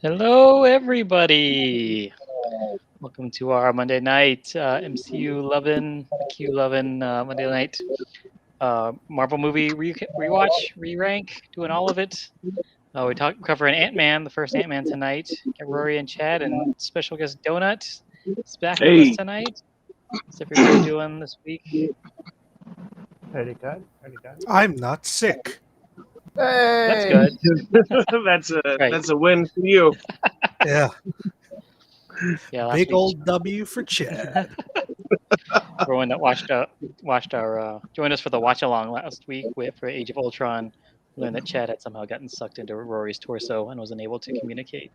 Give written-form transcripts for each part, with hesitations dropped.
Hello, everybody. Welcome to our Monday night MCU lovin', Q lovin' Monday night Marvel movie rewatch, re-rank, doing all of it. We covering Ant-Man, the first Ant-Man tonight. Got Rory and Chad and special guest Donut is back with us Hey, tonight. How's everybody doing this week? Pretty good. Pretty good. I'm not sick. That's Hey! good. Right. that's a win for you. Yeah, Yeah, last big week old W for Chad. everyone that joined us for the watch along last week for Age of Ultron learned that Chad had somehow gotten sucked into Rory's torso and wasn't able to communicate.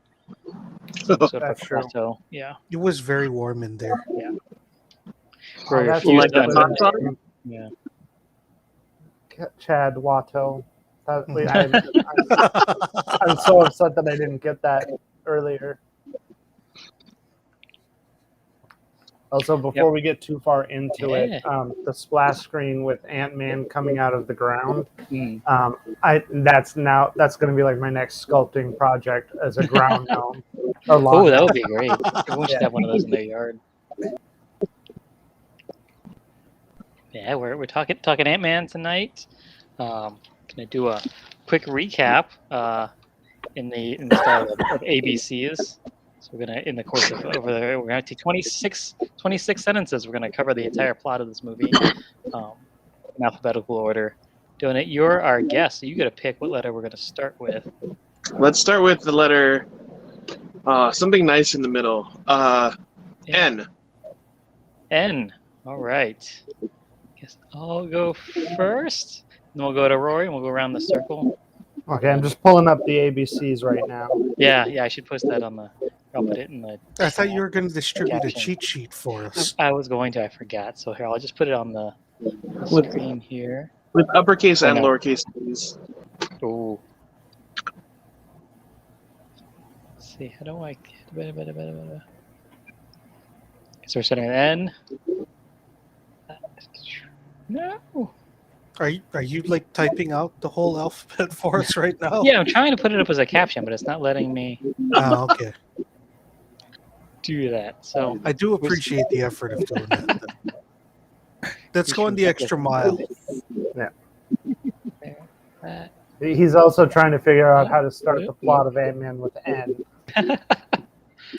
Some sort of a That's true. Corto. Yeah. It was very warm in there. Rory that's refused like to a what hot unbutton. dog? Yeah. Chad Watto. I'm so upset that I didn't get that earlier. Also, before we get too far into it, the splash screen with Ant-Man coming out of the ground, Mm. that's going to be like my next sculpting project as a ground gnome. Or lawn Oh, that gnome. would be great. Everyone should have one of those in their yard. Yeah, we're talking Ant-Man tonight. Gonna do a quick recap in the style of ABCs. So we're gonna, in the course of we're gonna take 26 sentences. We're gonna cover the entire plot of this movie in alphabetical order. Doing it, you're our guest, so you gotta pick what letter we're gonna start with. Let's start with the letter something nice in the middle. N. N. All right. Guess I'll go first. Then we'll go to Rory, and we'll go around the circle. Okay, I'm just pulling up the ABCs right now. Yeah, I should post that on the. I'll put it in the. I thought you were going to distribute a Caption. cheat sheet for us. I was going to. I forgot. So here, I'll just put it on the With- screen here. With uppercase and no. lowercase please. Oh. Let's see. How do I? So we're starting with N. No. Are you like typing out the whole alphabet for us right now? Yeah, I'm trying to put it up as a caption, but it's not letting me Oh, okay. do that. So I do appreciate the effort of doing that. That's going the extra mile. that. He's also trying to figure out how to start the plot of Ant-Man with N.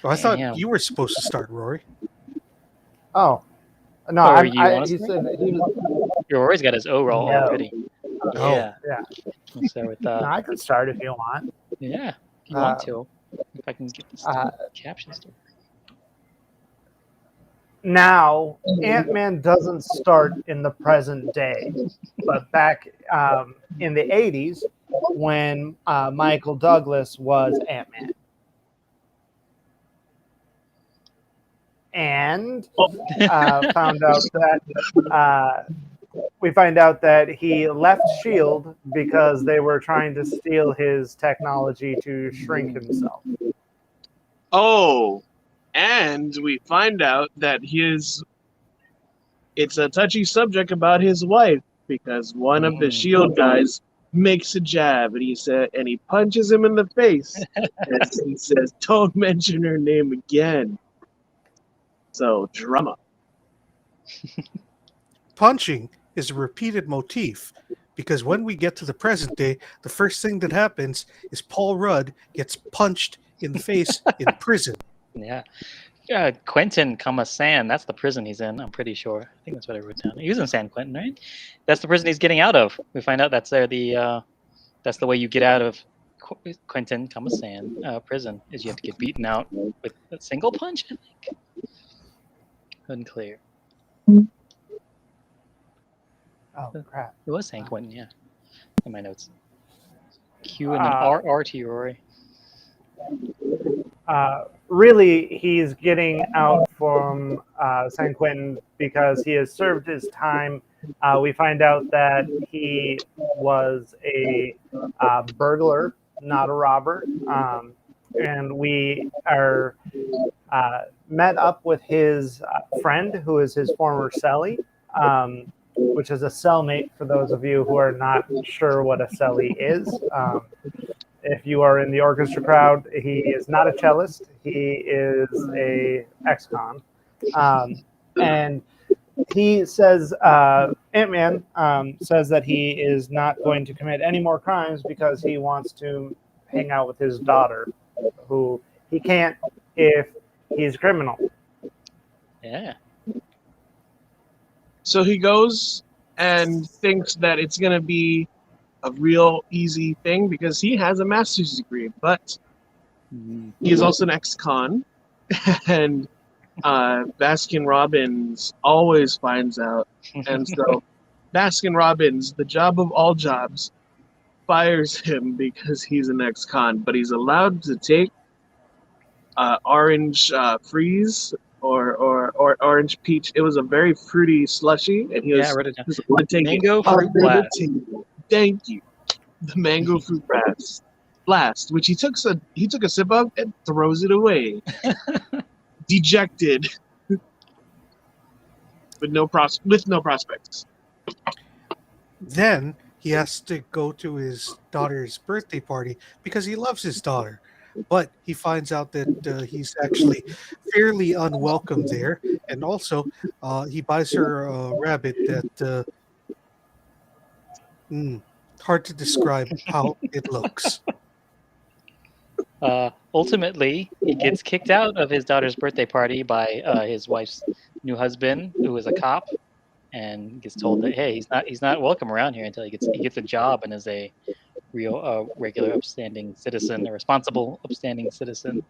Oh, I thought Damn. you were supposed to start, Rory. Oh. No, Oh, you want he us to? said that he was... Rory's got his O roll No. already. Oh. Yeah. Yeah. Let's start with No, I can start if you want. yeah, if you want to. If I can get this captions to work. Now, Ant-Man doesn't start in the present day, but back in the 80s when Michael Douglas was Ant-Man. And found out that we find out that he left S.H.I.E.L.D. because they were trying to steal his technology to shrink himself. Oh, and we find out that it's a touchy subject about his wife because one of the S.H.I.E.L.D. guys makes a jab and he punches him in the face and he says, "Don't mention her name again." So drama. Punching is a repeated motif because when we get to the present day, the first thing that happens is Paul Rudd gets punched in the face in prison. Yeah. Quentin, San. That's the prison he's in. I'm pretty sure. I think that's what I wrote down. He was in San Quentin, right? That's the prison he's getting out of. We find out that's the way you get out of Quentin, San prison is you have to get beaten out with a single punch. I think. Unclear. Oh, crap. It was San Quentin, yeah. In my notes. Q and then R to you, Rory. Really, he's getting out from San Quentin because he has served his time. We find out that he was a burglar, not a robber. And we are met up with his friend, who is his former cellie, which is a cellmate for those of you who are not sure what a cellie is. If you are in the orchestra crowd, he is not a cellist. He is a ex-con. And he says, Ant-Man says that he is not going to commit any more crimes because he wants to hang out with his daughter, who he can't if he's a criminal. Yeah. So he goes and thinks that it's going to be a real easy thing because he has a master's degree, but he is also an ex-con, and Baskin Robbins always finds out, and so Baskin Robbins, the job of all jobs, fires him because he's an ex-con, but he's allowed to take orange freeze or orange peach. It was a very fruity slushy, and he Yeah, I was wrote it down. just allowed to take Mango it fruit under the blast. table. Thank you, the mango fruit blast, which he took a sip of and throws it away, dejected, with no prospects. Then he has to go to his daughter's birthday party because he loves his daughter. But he finds out that he's actually fairly unwelcome there. And also, he buys her a rabbit that, hard to describe how it looks. Ultimately, he gets kicked out of his daughter's birthday party by his wife's new husband, who is a cop, and gets told that hey, he's not welcome around here until he gets a job and is a real regular upstanding citizen, a responsible upstanding citizen.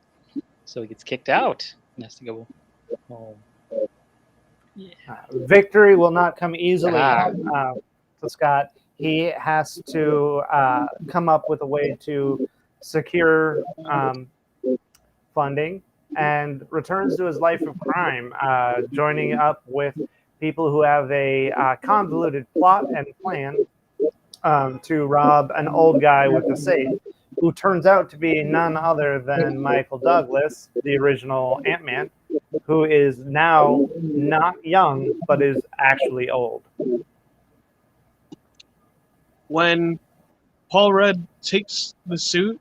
So he gets kicked out and has to go home. Yeah. Victory will not come easily Ah. to Scott. He has to come up with a way to secure funding and returns to his life of crime, joining up with people who have a convoluted plot and plan to rob an old guy with a safe, who turns out to be none other than Michael Douglas, the original Ant-Man, who is now not young, but is actually old. When Paul Rudd takes the suit,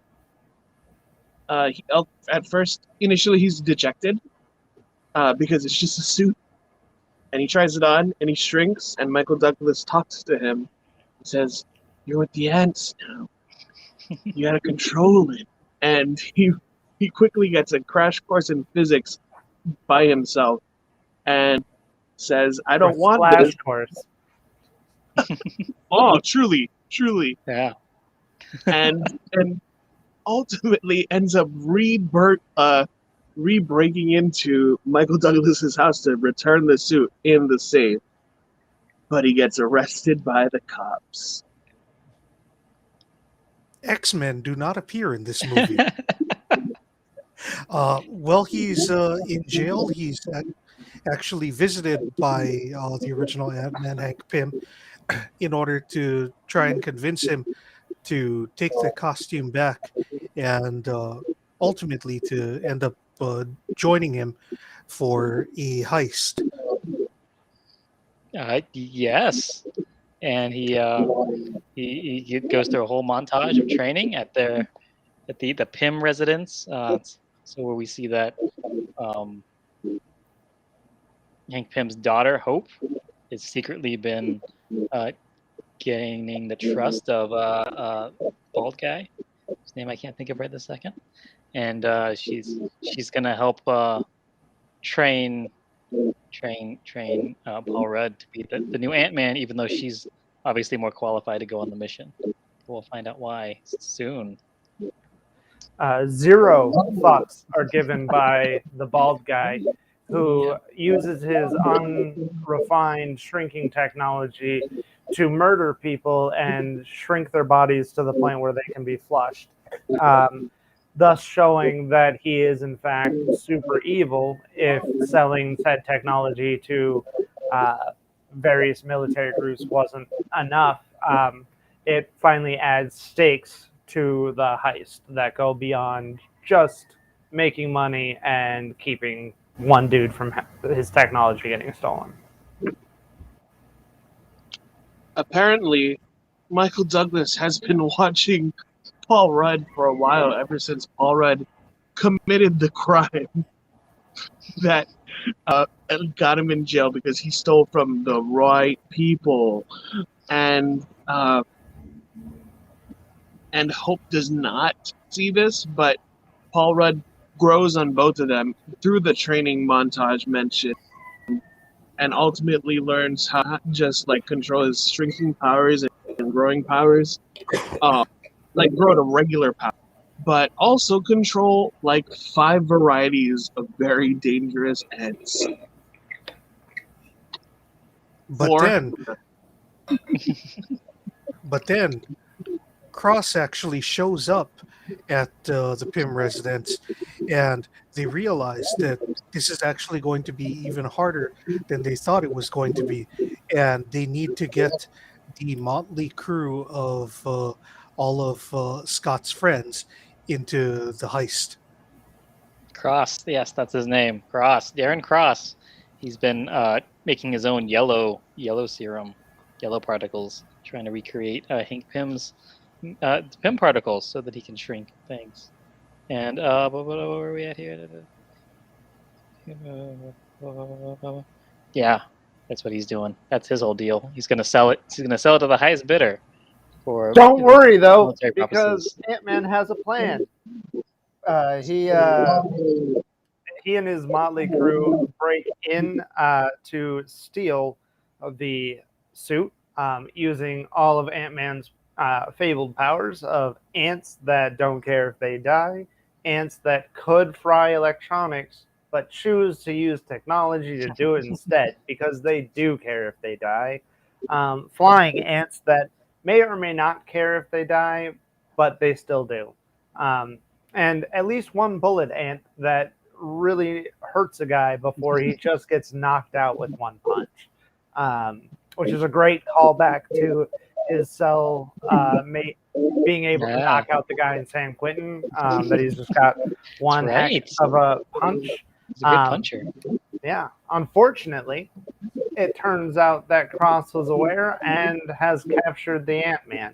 initially he's dejected because it's just a suit, and he tries it on and he shrinks, and Michael Douglas talks to him and says, "You're with the ants now. You gotta control it." And he quickly gets a crash course in physics by himself and says, "I don't want Splash this." course. Oh, truly. Yeah. and ultimately ends up re-breaking into Michael Douglas's house to return the suit in the safe, but he gets arrested by the cops. X-Men do not appear in this movie. While he's in jail, he's actually visited by the original Ant-Man, Hank Pym, in order to try and convince him to take the costume back and ultimately to end up joining him for a heist. Yes, and he goes through a whole montage of training at the Pym residence. So where we see that Hank Pym's daughter Hope has secretly been gaining the trust of bald guy, whose name I can't think of right this second, and she's gonna help train Paul Rudd to be the new Ant-Man, even though she's obviously more qualified to go on the mission. We'll find out why soon. 0 fucks are given by the bald guy, who uses his unrefined shrinking technology to murder people and shrink their bodies to the point where they can be flushed, thus showing that he is in fact super evil if selling said technology to various military groups wasn't enough. It finally adds stakes to the heist that go beyond just making money and keeping one dude from his technology getting stolen. Apparently, Michael Douglas has been watching Paul Rudd for a while, ever since Paul Rudd committed the crime that got him in jail because he stole from the right people. And Hope does not see this, but Paul Rudd grows on both of them through the training montage mentioned, and ultimately learns how to not just like control his shrinking powers and growing powers, like grow to regular power, but also control like 5 varieties of very dangerous ants. But then Cross actually shows up at the Pym residence, and they realize that this is actually going to be even harder than they thought it was going to be, and they need to get the motley crew of all of Scott's friends into the heist. Cross, yes, that's his name. Cross, Darren Cross. He's been making his own yellow serum, yellow particles, trying to recreate Hank Pym's Pym particles so that he can shrink things. And where are we at here? Yeah, that's what he's doing. That's his whole deal. He's gonna sell it. He's gonna sell it to the highest bidder. For Don't worry though, military because purposes. Ant-Man has a plan. He and his motley crew break in to steal the suit using all of Ant-Man's fabled powers of ants that don't care if they die, ants that could fry electronics but choose to use technology to do it instead because they do care if they die, flying ants that may or may not care if they die, but they still do. And at least one bullet ant that really hurts a guy before he just gets knocked out with one punch, which is a great callback to his cell mate being able to knock out the guy in San Quentin, that he's just got one heck of a punch. He's a good puncher. Yeah. Unfortunately, it turns out that Cross was aware and has captured the Ant-Man.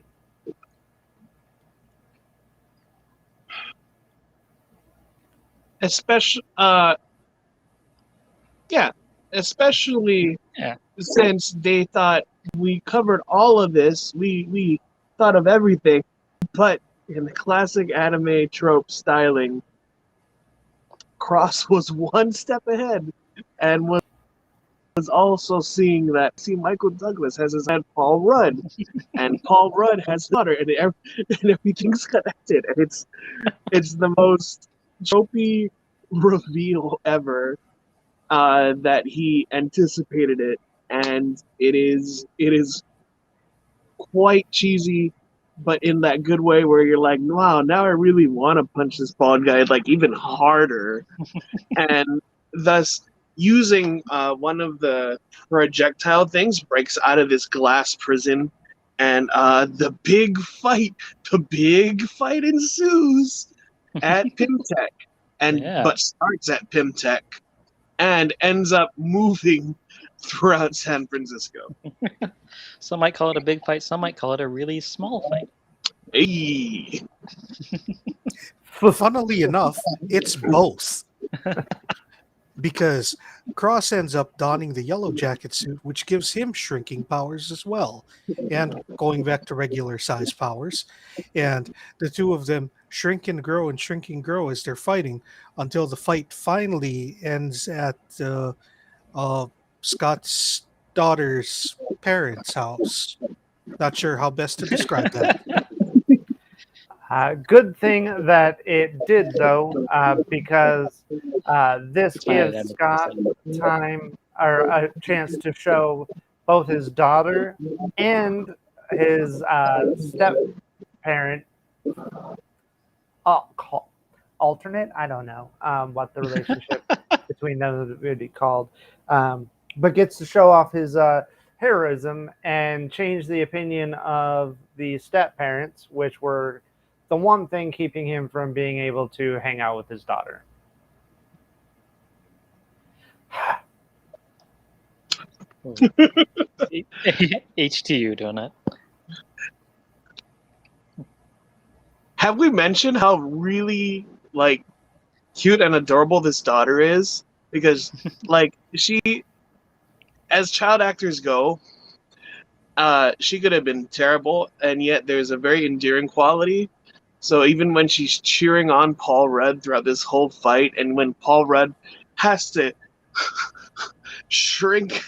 Especially since they thought we covered all of this, we thought of everything, but in the classic anime trope styling, Cross was one step ahead and was also seeing Michael Douglas has his dad Paul Rudd, and Paul Rudd has his daughter, and everything's connected, and it's the most tropey reveal ever, that he anticipated it, and it is quite cheesy, but in that good way where you're like, wow, now I really want to punch this bald guy like even harder, and thus using one of the projectile things breaks out of this glass prison, and the big fight ensues at Pimtech, but starts at Pimtech and ends up moving throughout San Francisco. Some might call it a big fight. Some might call it a really small fight. Hey. Funnily enough, it's both. Because Cross ends up donning the yellow jacket suit, which gives him shrinking powers as well, and going back to regular size powers. And the two of them shrink and grow as they're fighting until the fight finally ends at Scott's daughter's parents' house. Not sure how best to describe that. Good thing that it did, though, because this gives Scott time or a chance to show both his daughter and his step parent alternate. I don't know what the relationship between them would be called, but gets to show off his heroism and change the opinion of the step parents, which were the one thing keeping him from being able to hang out with his daughter. HTU donut. Have we mentioned how really like cute and adorable this daughter is? Because like she, as child actors go, she could have been terrible, and yet there's a very endearing quality. So even when she's cheering on Paul Rudd throughout this whole fight, and when Paul Rudd has to shrink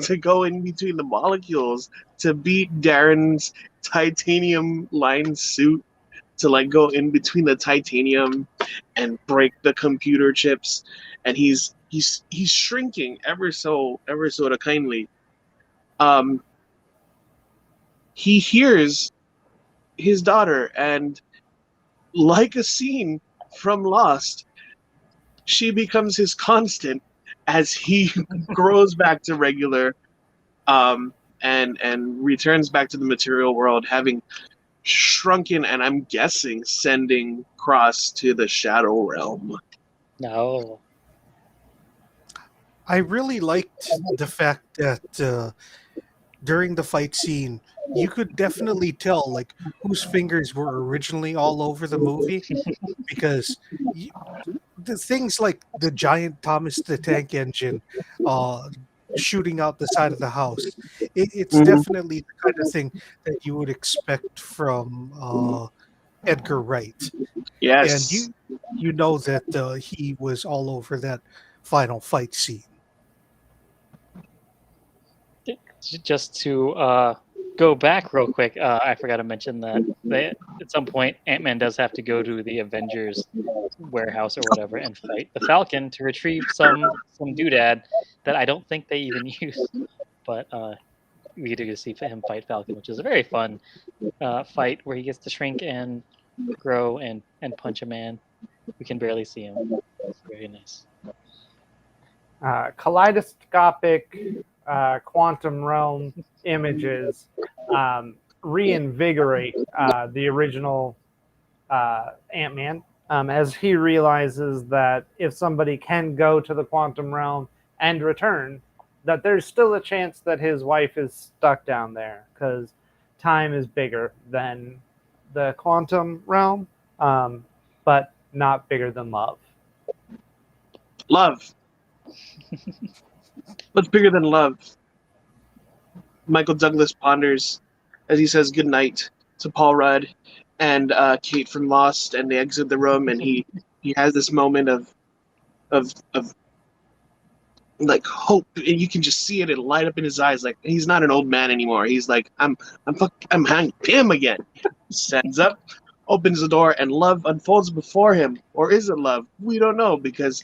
to go in between the molecules to beat Darren's titanium lined suit to like go in between the titanium and break the computer chips, and he's shrinking ever so to kindly. Um, he hears his daughter, and like a scene from Lost, she becomes his constant as he grows back to regular, and returns back to the material world, having shrunken, and I'm guessing sending Cross to the Shadow Realm. No. I really liked the fact that during the fight scene, you could definitely tell like whose fingers were originally all over the movie because you, the things like the giant Thomas the Tank Engine uh, shooting out the side of the house, it's Mhm. definitely the kind of thing that you would expect from Edgar Wright, and Yes. you know that he was all over that final fight scene. Just to go back real quick, I forgot to mention that at some point Ant-Man does have to go to the Avengers warehouse or whatever and fight the Falcon to retrieve some doodad that I don't think they even use. But we get to see him fight Falcon, which is a very fun fight where he gets to shrink and grow and punch a man. We can barely see him. It's very nice. Kaleidoscopic quantum realm images reinvigorate the original Ant-Man as he realizes that if somebody can go to the quantum realm and return, that there's still a chance that his wife is stuck down there because time is bigger than the quantum realm, but not bigger than love. Love. What's bigger than love? Michael Douglas ponders as he says goodnight to Paul Rudd and Kate from Lost, and they exit the room, and he has this moment of like hope, and you can just see it light up in his eyes. Like he's not an old man anymore. He's like, I'm Hank Pym again. He stands up, opens the door, and love unfolds before him. Or is it love? We don't know, because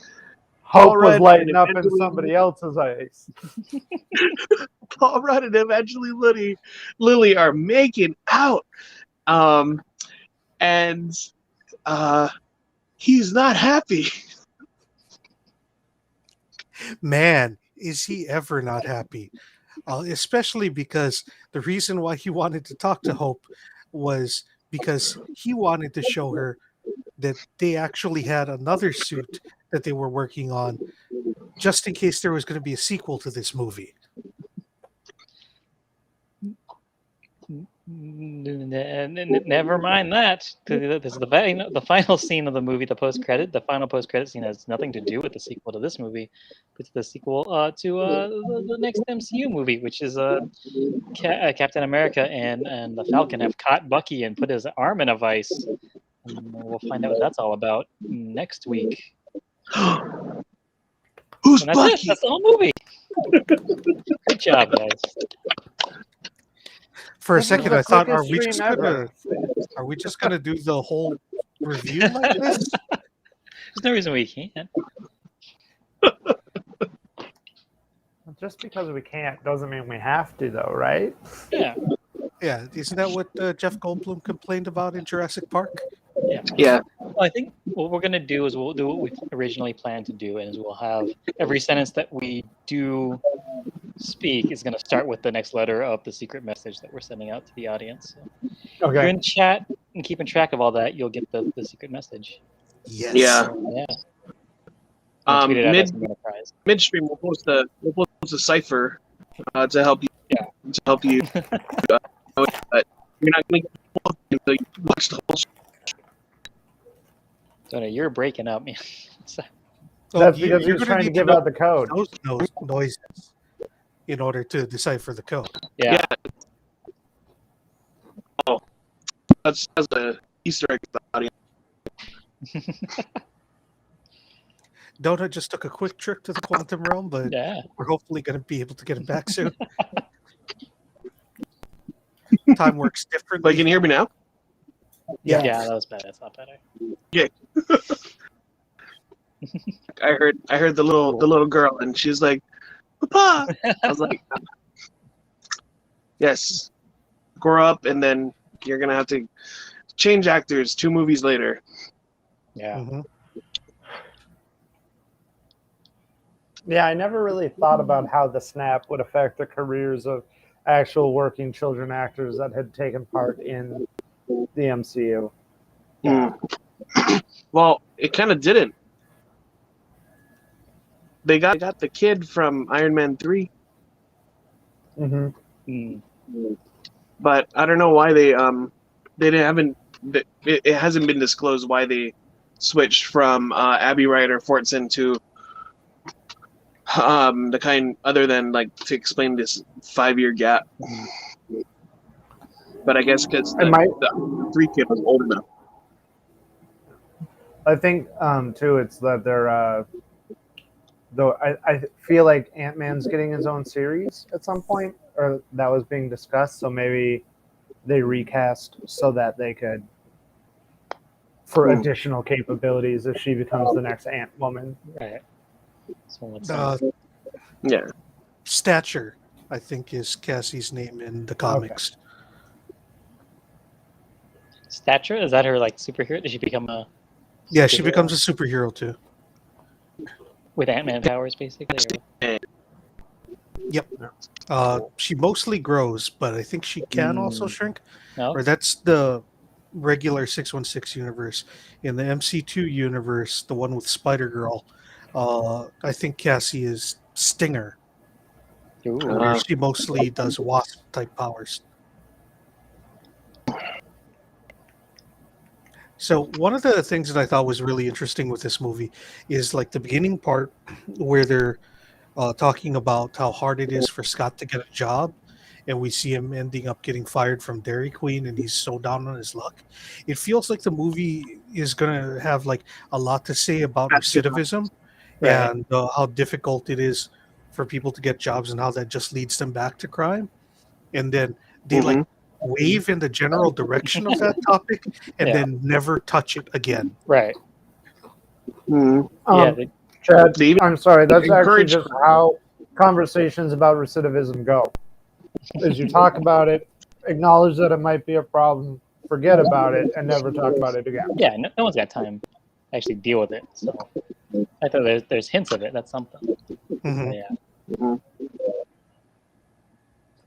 Hope Paul was Rudd lighting and up in Evangeline- somebody else's eyes. Paul Rudd and Evangeline Lilly are making out, and he's not happy. Man, is he ever not happy? Especially because the reason why he wanted to talk to Hope was because he wanted to show her that they actually had another suit that they were working on just in case there was going to be a sequel to this movie. Never mind that. This is the final scene of the movie. The final post credit scene has nothing to do with the sequel to this movie. It's the sequel to the next MCU movie, which is Captain America and the Falcon have caught Bucky and put his arm in a vice. And we'll find out what that's all about next week. Who's And that's Bucky? it. That's the whole movie. Good job, guys. For a This is second, the I thought, quickest stream are we just gonna do the whole review like this? There's no reason we can't. Just because we can't doesn't mean we have to, though, right? Yeah. Yeah, isn't that what Jeff Goldblum complained about in Jurassic Park? Yeah. Well, I think what we're gonna do is we'll do what we originally planned to do, and is we'll have every sentence that we do speak is gonna start with the next letter of the secret message that we're sending out to the audience. So if you're Okay. in chat and keeping track of all that, you'll get the secret message. Yes. Yeah. So, yeah. And tweet it at us and win a prize. Midstream, we'll post a cipher to help you. Yeah. To help you. But you're not going to get until you watch the whole show. So you're breaking up, man. Oh, That's you- because he you're was gonna trying to need give know out the code. those noises in order to decipher the code. Yeah. That's a Easter egg for the audience. Donut just took a quick trip to the quantum realm, but Yeah. we're hopefully going to be able to get it back soon. Time works differently. But can you hear me now? Yeah. Yeah, that was better. That's not better. I heard the little girl, and she's like, "Papa." I was like, "Yes, grow up, and then you're gonna have to change actors 2 movies later." Yeah. Mhm. Yeah, I never really thought about how the snap would affect the careers of actual working children actors that had taken part in the MCU. Hmm. Well, it kind of didn't. They got the kid from Iron Man 3, Mm-hmm. Mm. but I don't know why they haven't. It hasn't been disclosed why they switched from Abby Ryder Fortson to the kind other than like to explain this 5-year gap. But I guess because the 3 kid was old enough. I think too, it's that they're though I feel like Ant-Man's getting his own series at some point, or that was being discussed. So maybe they recast so that they could for additional capabilities if she becomes the next Ant-Woman. Right. So let's Yeah. Stature, I think, is Cassie's name in the comics. Stature, is that her like superhero? Did she become a Yeah, she superhero becomes a superhero too. with Ant-Man powers, basically? Or? Yep. She mostly grows, but I think she can also shrink. No. Or that's the regular 616 universe. In the MC2 universe, the one with Spider Girl, I think Cassie is Stinger. Ooh. Where she mostly does wasp type powers. So one of the things that I thought was really interesting with this movie is like the beginning part where they're talking about how hard it is for Scott to get a job, and we see him ending up getting fired from Dairy Queen, and he's so down on his luck. It feels like the movie is gonna have like a lot to say about recidivism Right. and how difficult it is for people to get jobs and how that just leads them back to crime. And then they like wave in the general direction of that topic and Yeah. then never touch it again. Right. Mhm. Yeah. They, Chad, They even I'm sorry, that's actually encourage- just how conversations about recidivism go. Is you talk about it, acknowledge that it might be a problem, forget about it, and never talk about it again. yeah. No one's got time to actually deal with it. So I thought there's hints of it. That's something. Mhm. Yeah. Mhm.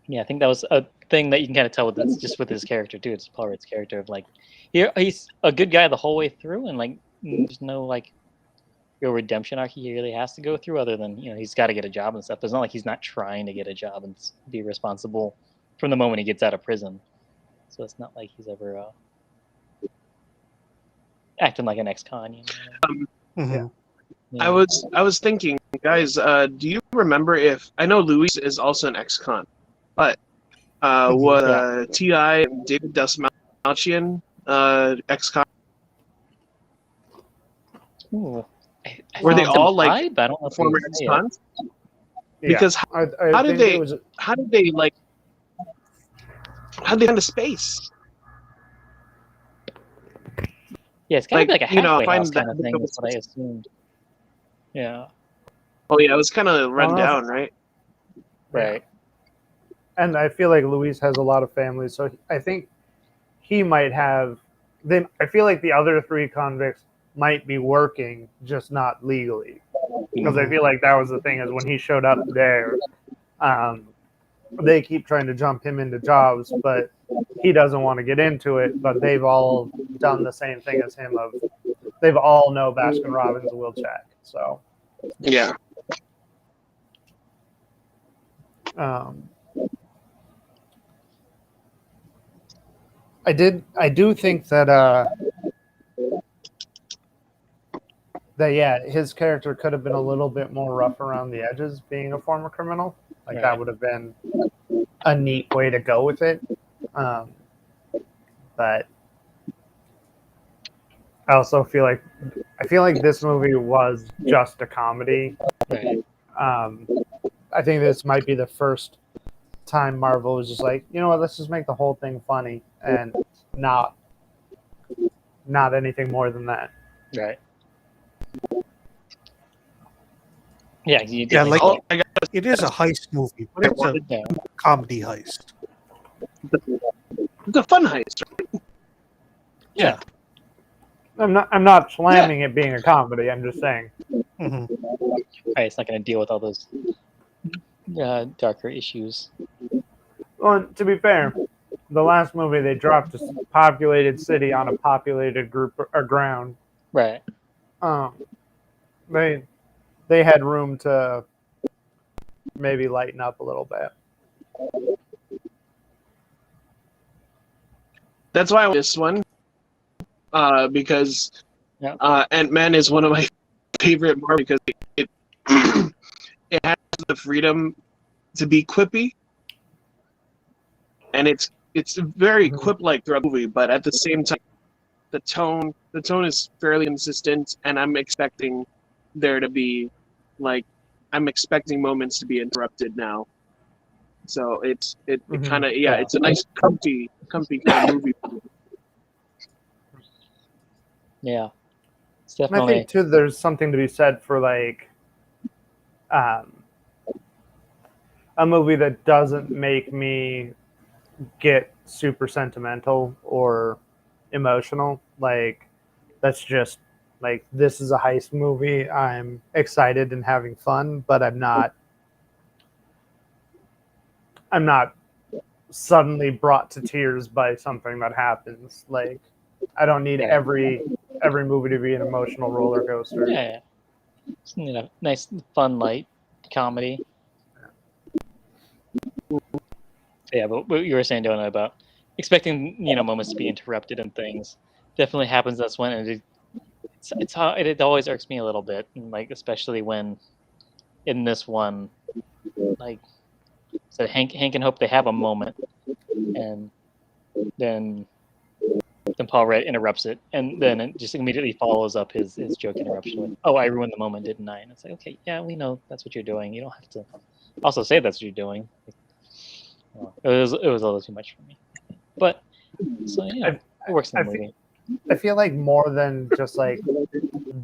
Yeah, I think that was a thing that you can kind of tell with this, just with his character too. It's Paul Rudd's character of like, he's a good guy the whole way through, and like there's no like real redemption arc he really has to go through, other than he's got to get a job and stuff. But it's not like he's not trying to get a job and be responsible from the moment he gets out of prison. So it's not like he's ever acting like an ex-con. Mhm. Yeah. I was thinking, guys, do you remember if I know Luis is also an ex-con, but what T.I. and David Dastmalchian ex-con? Ooh. Were they It's all like implied, but I don't know if former we say it. ex-cons? Because I how did think they it was how did they like how did they find a space? Yeah, it's kind of like a you know, halfway find house kind of that- thing. Is what I assumed. Yeah. Oh yeah, it was kind of run know. down, right? Right. and I feel like Luis has a lot of family, so I think he might have. Then I feel like the other 3 convicts might be working, just not legally, because I feel like that was the thing is when he showed up there, they keep trying to jump him into jobs, but he doesn't want to get into it. But they've all done the same thing as him. They've all know Baskin Robbins will check. So. Yeah. I do think that his character could have been a little bit more rough around the edges, being a former criminal. Like Right. that would have been a neat way to go with it. But I also feel like this movie was just a comedy. Right. I think this might be the first time Marvel was just like, you know what, let's just make the whole thing funny and not anything more than that. Right. Yeah, you Yeah, definitely- like it is a heist movie, but it's a yeah. comedy heist. It's a fun heist. Right? Yeah. I'm not slamming it being a comedy. I'm just saying. Hmm. Right, it's not going to deal with all those darker issues. Well, to be fair, the last movie they dropped a populated city on a populated group or ground. Right. They had room to maybe lighten up a little bit. That's why I want this one, because Yeah. Ant-Man is one of my favorite Marvel because it it has the freedom to be quippy, and it's very quip-like throughout the movie, but at the same time, the tone is fairly consistent, and I'm expecting there to be I'm expecting moments to be interrupted now. So it kind of it's a nice comfy kind of movie. Yeah. It's And I definitely. think too, there's something to be said for a movie that doesn't make me get super sentimental or emotional. Like that's just like, this is a heist movie. I'm excited and having fun, but I'm not suddenly brought to tears by something that happens. Like I don't need every movie to be an emotional roller coaster. Yeah. Just, nice, fun, light comedy. Yeah, but what you were saying, Donna, about expecting moments to be interrupted and things definitely happens. That's when it always irks me a little bit, and especially when in this one, so Hank and Hope, they have a moment, and then Paul Rudd interrupts it, and then it just immediately follows up his joke interruption with, "Oh, I ruined the moment, didn't I?" And it's like, okay, yeah, we know that's what you're doing. You don't have to also say that's what you're doing. It was a little too much for me, but so it works in the movie. I feel like more than just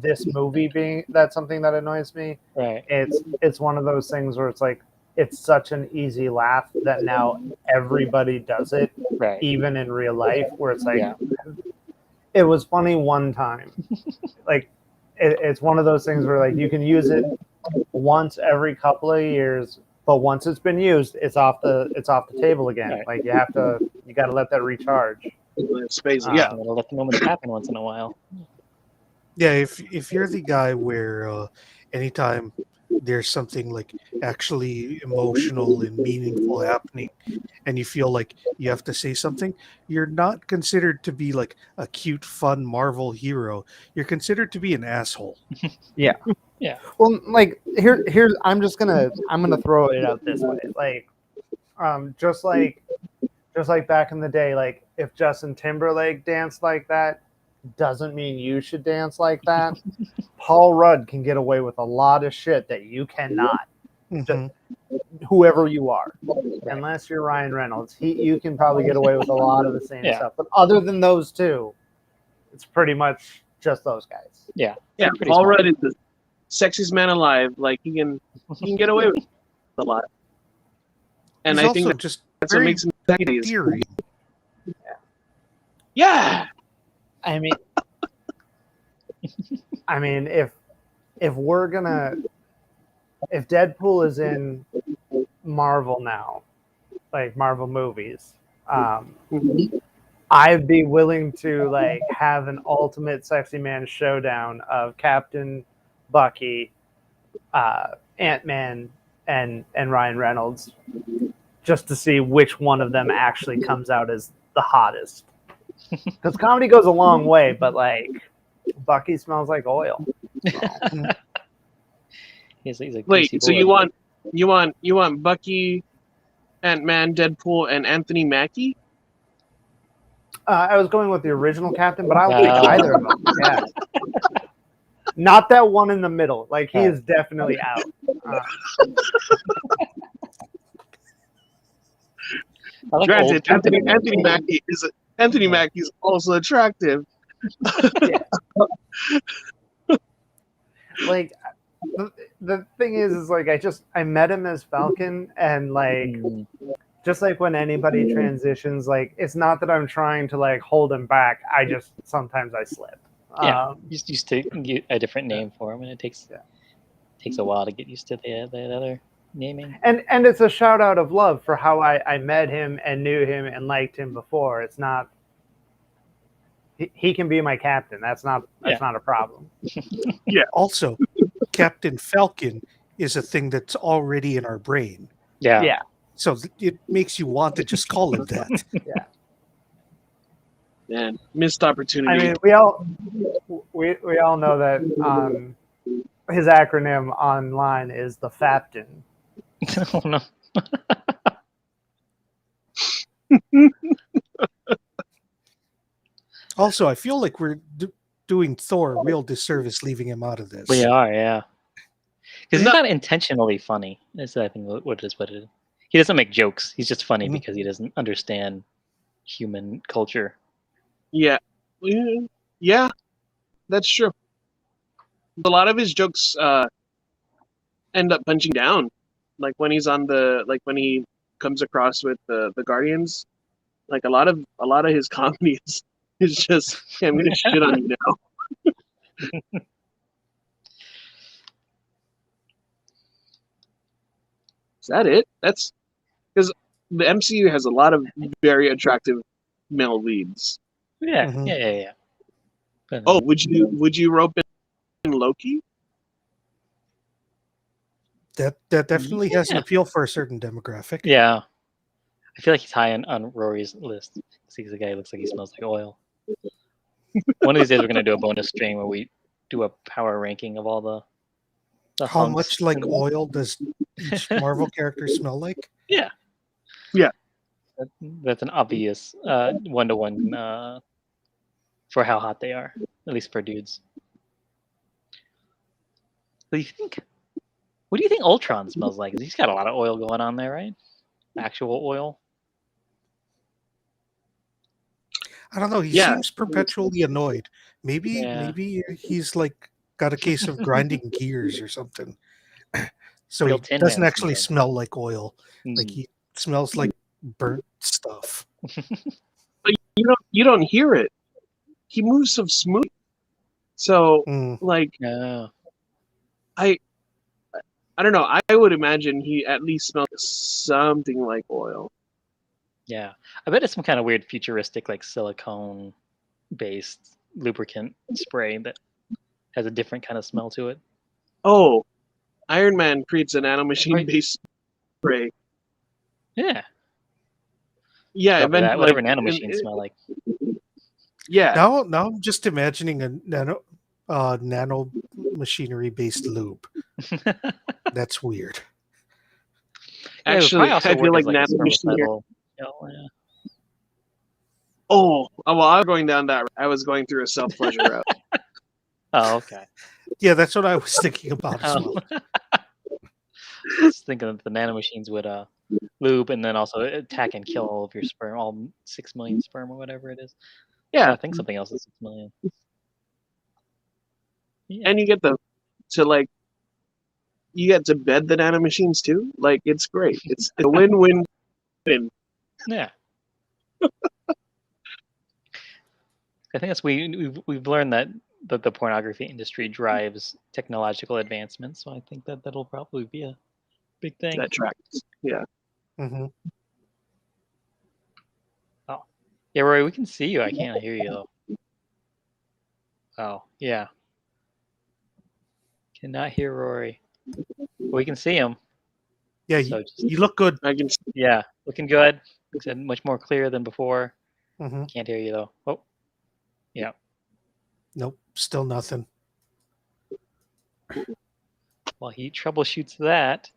this movie being that's something that annoys me. Right. It's one of those things where it's like, it's such an easy laugh that now everybody does it, Right. even in real life, where it's like, Yeah. It was funny one time. It's one of those things where you can use it once every couple of years, but once it's been used, it's off the table again. Right. You got to let that recharge. Space, Gotta let the moments happen once in a while. Yeah, if you're the guy where anytime there's something actually emotional and meaningful happening, and you feel like you have to say something, you're not considered to be a cute, fun Marvel hero. You're considered to be an asshole. Yeah. Yeah. Well, here's I'm gonna throw it out this way. Just like back in the day, if Justin Timberlake danced like that, doesn't mean you should dance like that. Paul Rudd can get away with a lot of shit that you cannot. Mhm. Whoever you are, Right. unless you're Ryan Reynolds, you can probably get away with a lot of the same Yeah. stuff. But other than those two, it's pretty much just those guys. Yeah. yeah. Pretty Paul smart. Rudd is the sexiest man alive. He can get away with a lot, and He's I think also just that's what very makes him sexy. endearing. Yeah. I mean, if Deadpool is in Marvel now, Marvel movies, I'd be willing to have an ultimate sexy man showdown of Captain, Bucky, Ant-Man, and Ryan Reynolds, just to see which one of them actually comes out as the hottest. Because comedy goes a long way, but Bucky smells like oil. He's a Wait, greasy so boy. you want Bucky, Ant-Man, Deadpool, and Anthony Mackie? I was going with the original Captain, but I'll take Oh. either of them. Yeah. Not that one in the middle. Like, he is definitely out. I like Granted, old Captain Anthony America. Mackie Anthony Mackie's also attractive. Like, the thing is like I met him as Falcon, and like just like when anybody transitions, like it's not that I'm trying to like hold him back. I just sometimes I slip. Yeah, used to get a different name for him, and it takes a while to get used to the other naming. And it's a shout out of love for how I met him and knew him and liked him before. It's not. He can be my captain. That's not a problem. Yeah. Also, Captain Falcon is a thing that's already in our brain. Yeah. So it makes you want to just call him that. Yeah. Man, missed opportunity. I mean, we all know that his acronym online is the FAPTN. Oh no. Also, I feel like we're doing Thor a real disservice leaving him out of this. We are, yeah. Because he's not intentionally funny. Is I think what it is. He doesn't make jokes. He's just funny because he doesn't understand human culture. Yeah, that's true. A lot of his jokes end up punching down, like when he's when he comes across with the Guardians. Like a lot of his comedy is just, hey, I'm gonna shit on you now. Is that it? That's because the MCU has a lot of very attractive male leads. Yeah, yeah. But, oh, would you rope in Loki? That definitely has an appeal for a certain demographic. Yeah. I feel like he's high on Rory's list. He's a guy who looks like he smells like oil. One of these days we're going to do a bonus stream where we do a power ranking of all the How much like oil does each Marvel character smell like? Yeah. Yeah. That's an obvious one-to-one for how hot they are, at least for dudes. What do you think Ultron smells like? He's got a lot of oil going on there, right? Actual oil. I don't know. He seems perpetually annoyed. Maybe he's like got a case of grinding gears or something. So Real he doesn't actually smell like oil. Like he smells like burnt stuff. But you don't hear it. He moves so smooth. So like I don't know. I would imagine he at least smells something like oil. Yeah, I bet it's some kind of weird futuristic, like silicone-based lubricant spray that has a different kind of smell to it. Oh, Iron Man creates a nanomachine-based spray. Yeah. Yeah, eventually, whatever nanomachines smell like. Yeah. Now I'm just imagining a nano machinery-based lube. That's weird. Actually, I feel like nanomachine. Oh, well, I was going down that route. I was going through a self-pleasure route. Oh, okay. Yeah, that's what I was thinking about as well. I was thinking that the nanomachines would lube and then also attack and kill all of your sperm, all 6 million sperm or whatever it is. Yeah. I think something else is 6 million. Yeah. And you get to bed the nanomachines too. Like, it's great. It's a win-win. Yeah. I think that's we've learned that the pornography industry drives technological advancements, so I think that'll probably be a big thing. That tracks. Yeah. Mm-hmm. Oh, yeah, Roy, we can see you. I can't hear you though. Oh, yeah. Cannot hear Rory. We can see him. Yeah, so you look good. I can. Yeah, looking good. Said much more clear than before. Mm-hmm. Can't hear you though. Oh, yeah. Nope, still nothing. while he troubleshoots that,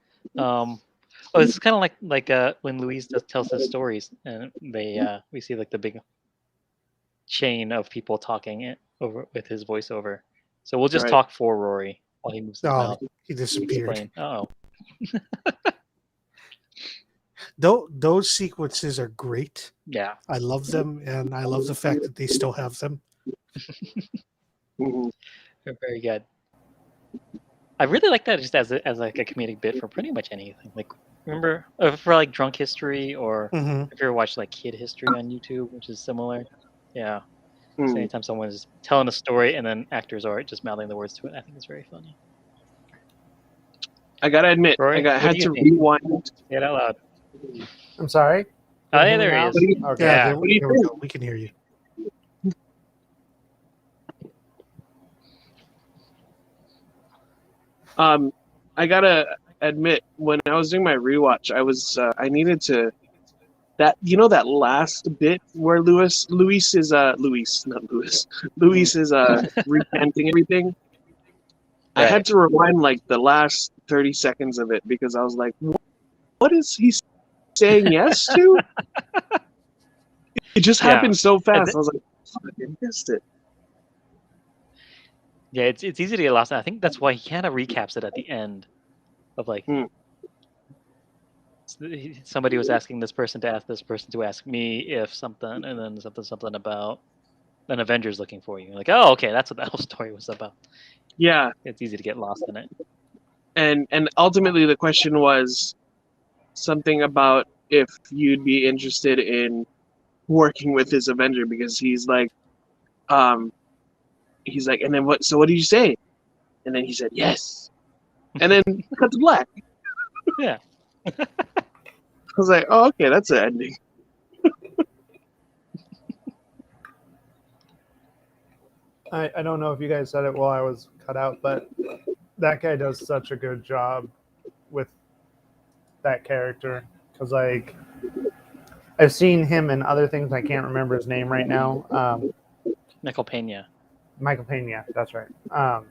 this is kind of like when Luis tells his stories, and we see like the big chain of people talking over with his voiceover. So we'll just Right. talk for Rory while he moves his Oh, mouth. he disappeared. Explain. Oh, Those sequences are great. yeah. I love them, and I love the fact that they still have them. Mhm. They're very good. I really like that just as like a comedic bit for pretty much anything. Like remember for like Drunk History, or Hmm. if you ever watched like Kid History on YouTube, which is similar. Yeah. So Mm. anytime someone's telling a story and then actors are just mouthing the words to it, I think it's very funny. I gotta admit, Rory, what had do you to think? rewind. Say it out loud. I'm sorry. Oh, Can you yeah, hear me there he now? is. Okay. Yeah, Yeah. there, What do you there we think? go. We can hear you. I gotta admit, when I was doing my rewatch, I needed to that that last bit where Luis is not Luis Luis is repenting everything. I had Right. to rewind like the last 30 seconds of it because I was like, what is he saying yes to? It just Yeah. happened so And fast. I was like, fuck, I missed it. Yeah, it's easy to get lost. And I think that's why he kind of recaps it at the end of like somebody was asking this person to ask this person to ask me if something, and then something about an Avengers looking for you. You're like, oh, okay, that's what that whole story was about. Yeah, It's easy to get lost in it. and ultimately the question was something about if you'd be interested in working with this Avenger because he's like, and then what? So what did you say? And then he said yes, and then cut to black. Yeah. I was like, oh, okay, that's the ending. I don't know if you guys said it while I was cut out, but that guy does such a good job with that character. Because, like, I've seen him in other things. I can't remember his name right now. Michael Pena. Michael Pena, that's right.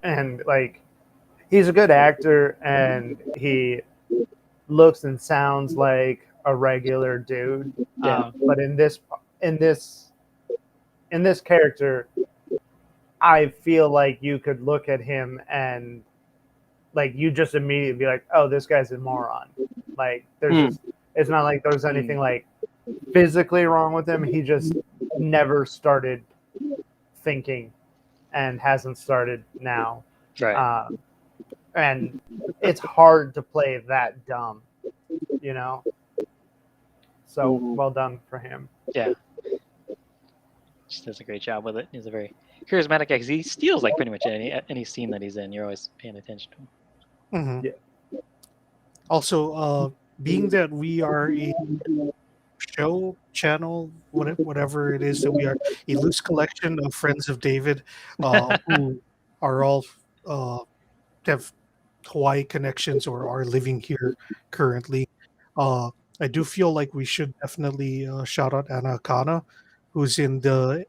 And, like, he's a good actor, and he looks and sounds like a regular dude. Yeah. But in this character, I feel like you could look at him and like you just immediately be like, oh, this guy's a moron. Like there's it's not like there's anything like physically wrong with him. He just never started thinking and hasn't started now. Right. And it's hard to play that dumb, you know? So well done for him. Yeah. Just does a great job with it. He's a very charismatic guy because he steals like pretty much any scene that he's in. You're always paying attention to him. Hmm. Yeah. Also, being that we are a show channel, whatever it is that we are, a loose collection of friends of David, who are all have Hawaii connections or are living here currently. I do feel like we should definitely shout out Anna Akana, who's in the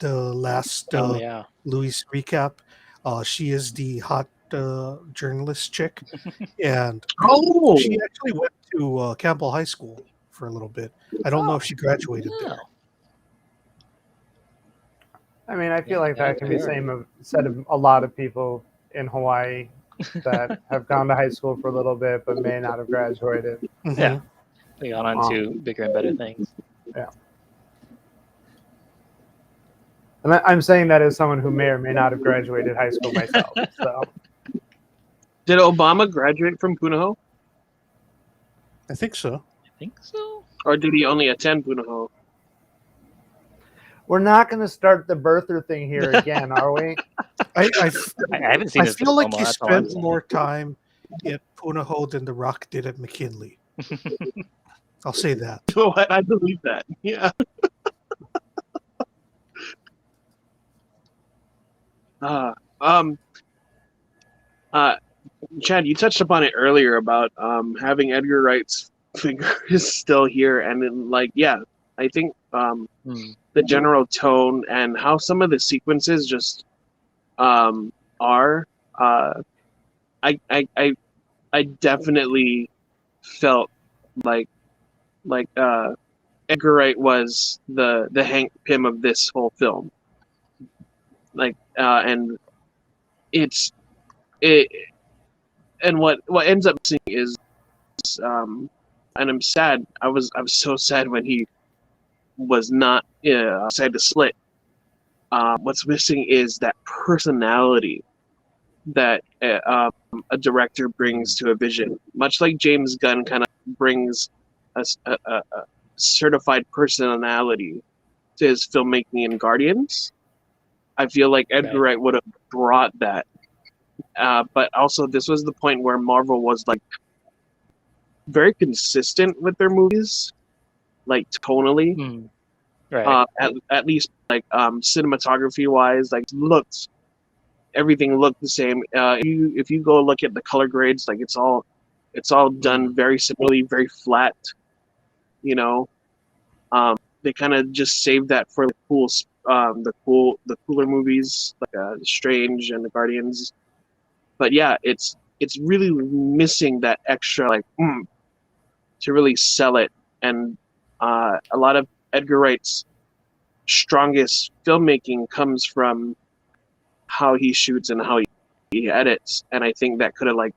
last Oh yeah. Louis recap. She is the hot journalist chick, and Oh, she actually went to Campbell High School for a little bit. I don't know if she graduated there. I mean, I feel like Yeah, that can be fair. said of a lot of people in Hawaii that have gone to high school for a little bit but may not have graduated. Mhm. Yeah. We got on to bigger and better things. Yeah. And I'm saying that as someone who may or may not have graduated high school myself. So did Obama graduate from Punahou, I think so. I think so. or did he only attend Punahou? we're not going to start the birther thing here again, are we? I I haven't seen I his feel like diploma, he that's all I'm spent saying. more time at Punahou than The Rock did at McKinley. I'll say that. You know what? I believe that. Yeah. Chad, you touched upon it earlier about having Edgar Wright's finger is still here, and then, like, yeah, I think the general tone and how some of the sequences just are. I definitely felt like Edgar Wright was the Hank Pym of this whole film. And it's it, and what ends up missing is, and I'm sad. I was so sad when he was not decided to split. What's missing is that personality that a director brings to a vision, much like James Gunn kind of brings a certified personality to his filmmaking in Guardians. I feel like Edgar Wright would have brought that. But also, this was the point where Marvel was like very consistent with their movies, like tonally. Right. At least like cinematography wise, like everything looked the same. If you go look at the color grades, like it's all done very similarly, very flat. You know, they kind of just saved that for the cooler movies like Strange and the Guardians. But yeah, it's really missing that extra like to really sell it. And a lot of Edgar Wright's strongest filmmaking comes from how he shoots and how he edits, and I think that could have like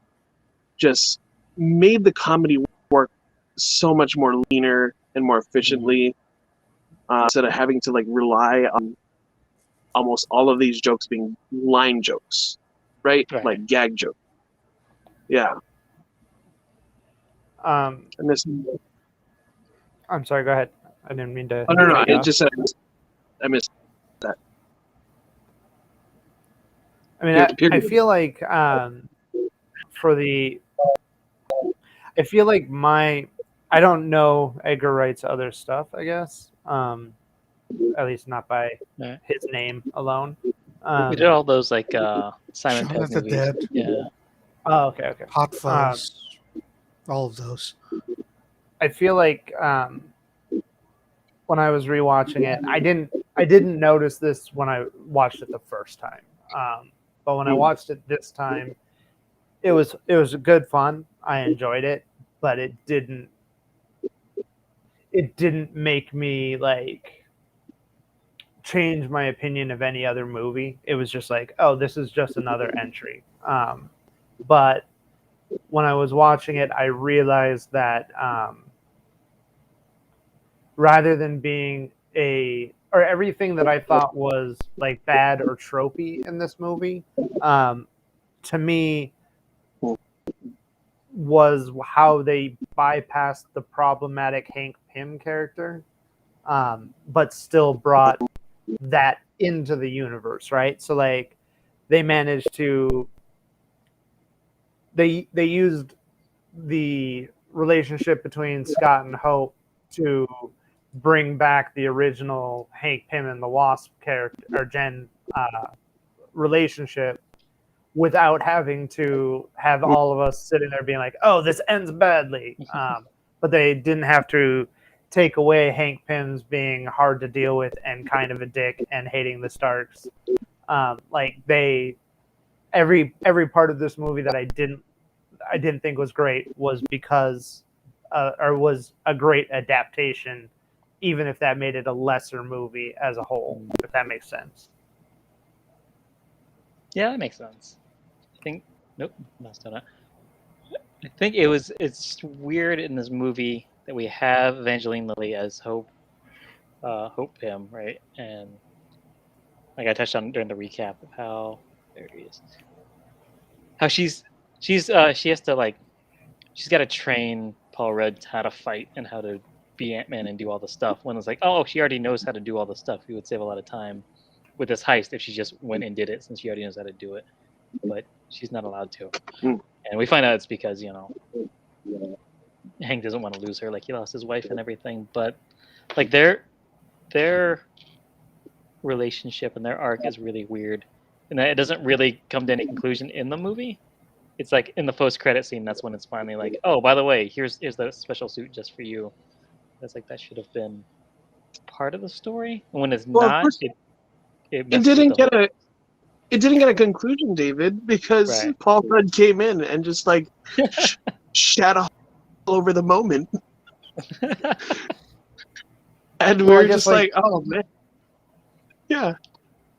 just made the comedy work so much more leaner and more efficiently, instead of having to like rely on almost all of these jokes being line jokes, right? Like gag jokes. Yeah. I'm sorry. Go ahead. I didn't mean to. Oh no! I just said I missed that. I mean, I feel like I feel like I don't know Edgar Wright's other stuff, I guess. At least not by his name alone. We did all those like Simon Shaun Pegg of the movies. Dead. Yeah. Oh, okay. Hot Fuzz. All of those. I feel like when I was rewatching it, I didn't notice this when I watched it the first time. But when I watched it this time, it was good fun. I enjoyed it, but it didn't make me like change my opinion of any other movie. It was just like, oh, this is just another entry. But when I was watching it, I realized that rather than being or everything that I thought was like bad or tropey in this movie, to me was how they bypassed the problematic Hank Pym character, but still brought that into the universe, right? So like they managed to they used the relationship between Scott and Hope to bring back the original Hank Pym and the Wasp character or Jen relationship without having to have all of us sitting there being like, oh, this ends badly. But they didn't have to take away Hank Pym's being hard to deal with and kind of a dick and hating the Starks. Like every part of this movie that I didn't think was great was because or was a great adaptation, even if that made it a lesser movie as a whole, if that makes sense. Yeah, that makes sense. I think nope, no, still not. I think it's weird in this movie that we have Evangeline Lilly as Hope Pym, right? And like I touched on during the recap of how there he is. How she has to like she's got to train Paul Rudd how to fight and how to be Ant-Man and do all the stuff. When it's like, oh, she already knows how to do all the stuff. He would save a lot of time with this heist if she just went and did it, since she already knows how to do it. But she's not allowed to. And we find out it's because, Hank doesn't want to lose her, like he lost his wife and everything. But like their relationship and their arc is really weird. And that it doesn't really come to any conclusion in the movie. It's like in the post-credit scene, that's when it's finally like, oh, by the way, here's the special suit just for you. That's like that should have been part of the story. And when it's not, it didn't get it didn't get a conclusion, David, because Right. Paul Rudd came in and just like shat all over the moment, and we Well, I were guess just like, oh man, yeah,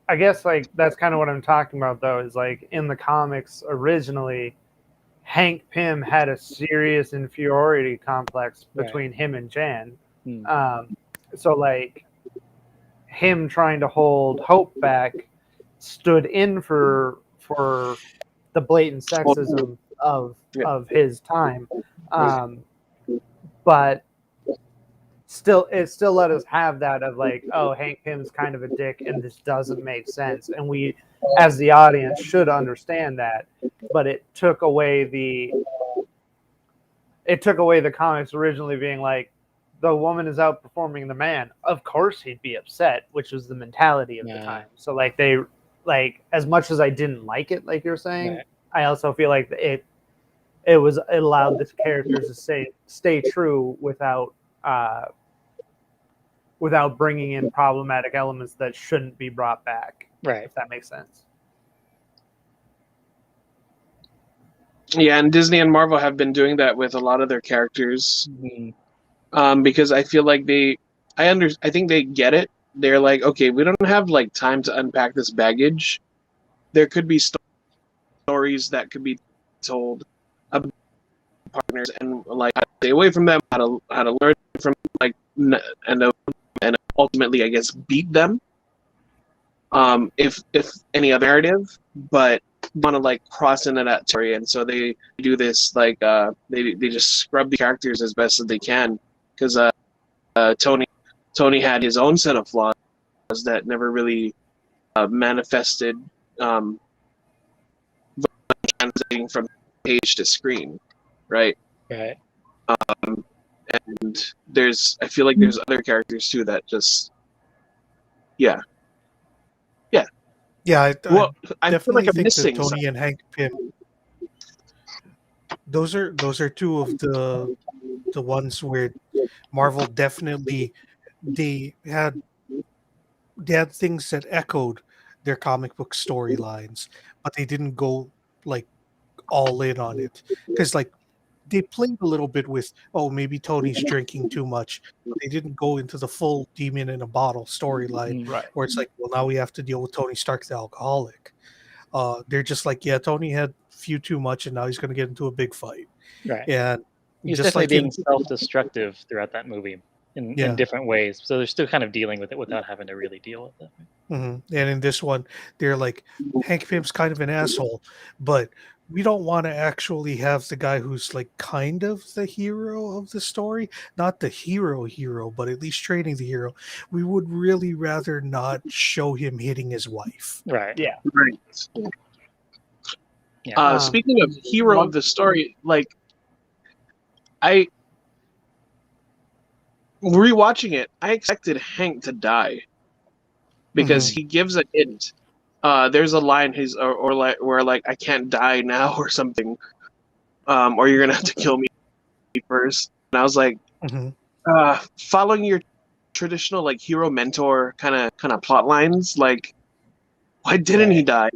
I guess like that's kind of what I'm talking about though, is like in the comics originally, Hank Pym had a serious inferiority complex Right. between him and Jan. Hmm. So like him trying to hold Hope back stood in for the blatant sexism of Yeah. his time. But it still let us have that of like, oh, Hank Pym's kind of a dick and this doesn't make sense. And we as the audience should understand that. But it took away the comics originally being like, the woman is outperforming the man. Of course he'd be upset, which was the mentality of the time. So like they like, as much as I didn't like it, like you're saying, Right. I also feel like it allowed the characters to stay true without bringing in problematic elements that shouldn't be brought back. Right. If that makes sense. Yeah, and Disney and Marvel have been doing that with a lot of their characters, because I feel like I think they get it. They're like, okay, we don't have like time to unpack this baggage. There could be stories that could be told about partners, and like how to stay away from them, how to learn from like and ultimately, I guess, beat them. If any other narrative, but want to like cross into that territory, and so they do this like they just scrub the characters as best as they can, because Tony had his own set of flaws that never really manifested, translating from page to screen, right? Right. And I feel like there's other characters too that just, yeah. Yeah, Well, I feel definitely like I'm think that missing Tony and Hank Pym, those are two of the ones where Marvel definitely they had they had things that echoed their comic book storylines, but they didn't go like all in on it, because like they played a little bit with, oh, maybe Tony's drinking too much. They didn't go into the full demon in a bottle storyline Mm. Right. where it's like, well, now we have to deal with Tony Stark the alcoholic. They're just like, yeah, Tony had a few too much and now he's going to get into a big fight. Right. And He's just definitely like being self-destructive throughout that movie in different ways. So they're still kind of dealing with it without having to really deal with it. and in this one, they're like, Hank Pym's kind of an asshole, but we don't want to actually have the guy who's like kind of the hero of the story, not the hero, but at least training the hero. We would really rather not show him hitting his wife. Right. Yeah. right. Yeah. Speaking of hero of the story, like I rewatching it, I expected Hank to die because he gives a hint. There's a line or like where like, I can't die now or something, or you're gonna have to kill me first. And I was like, following your traditional like hero mentor kind of plot lines, like why didn't he die?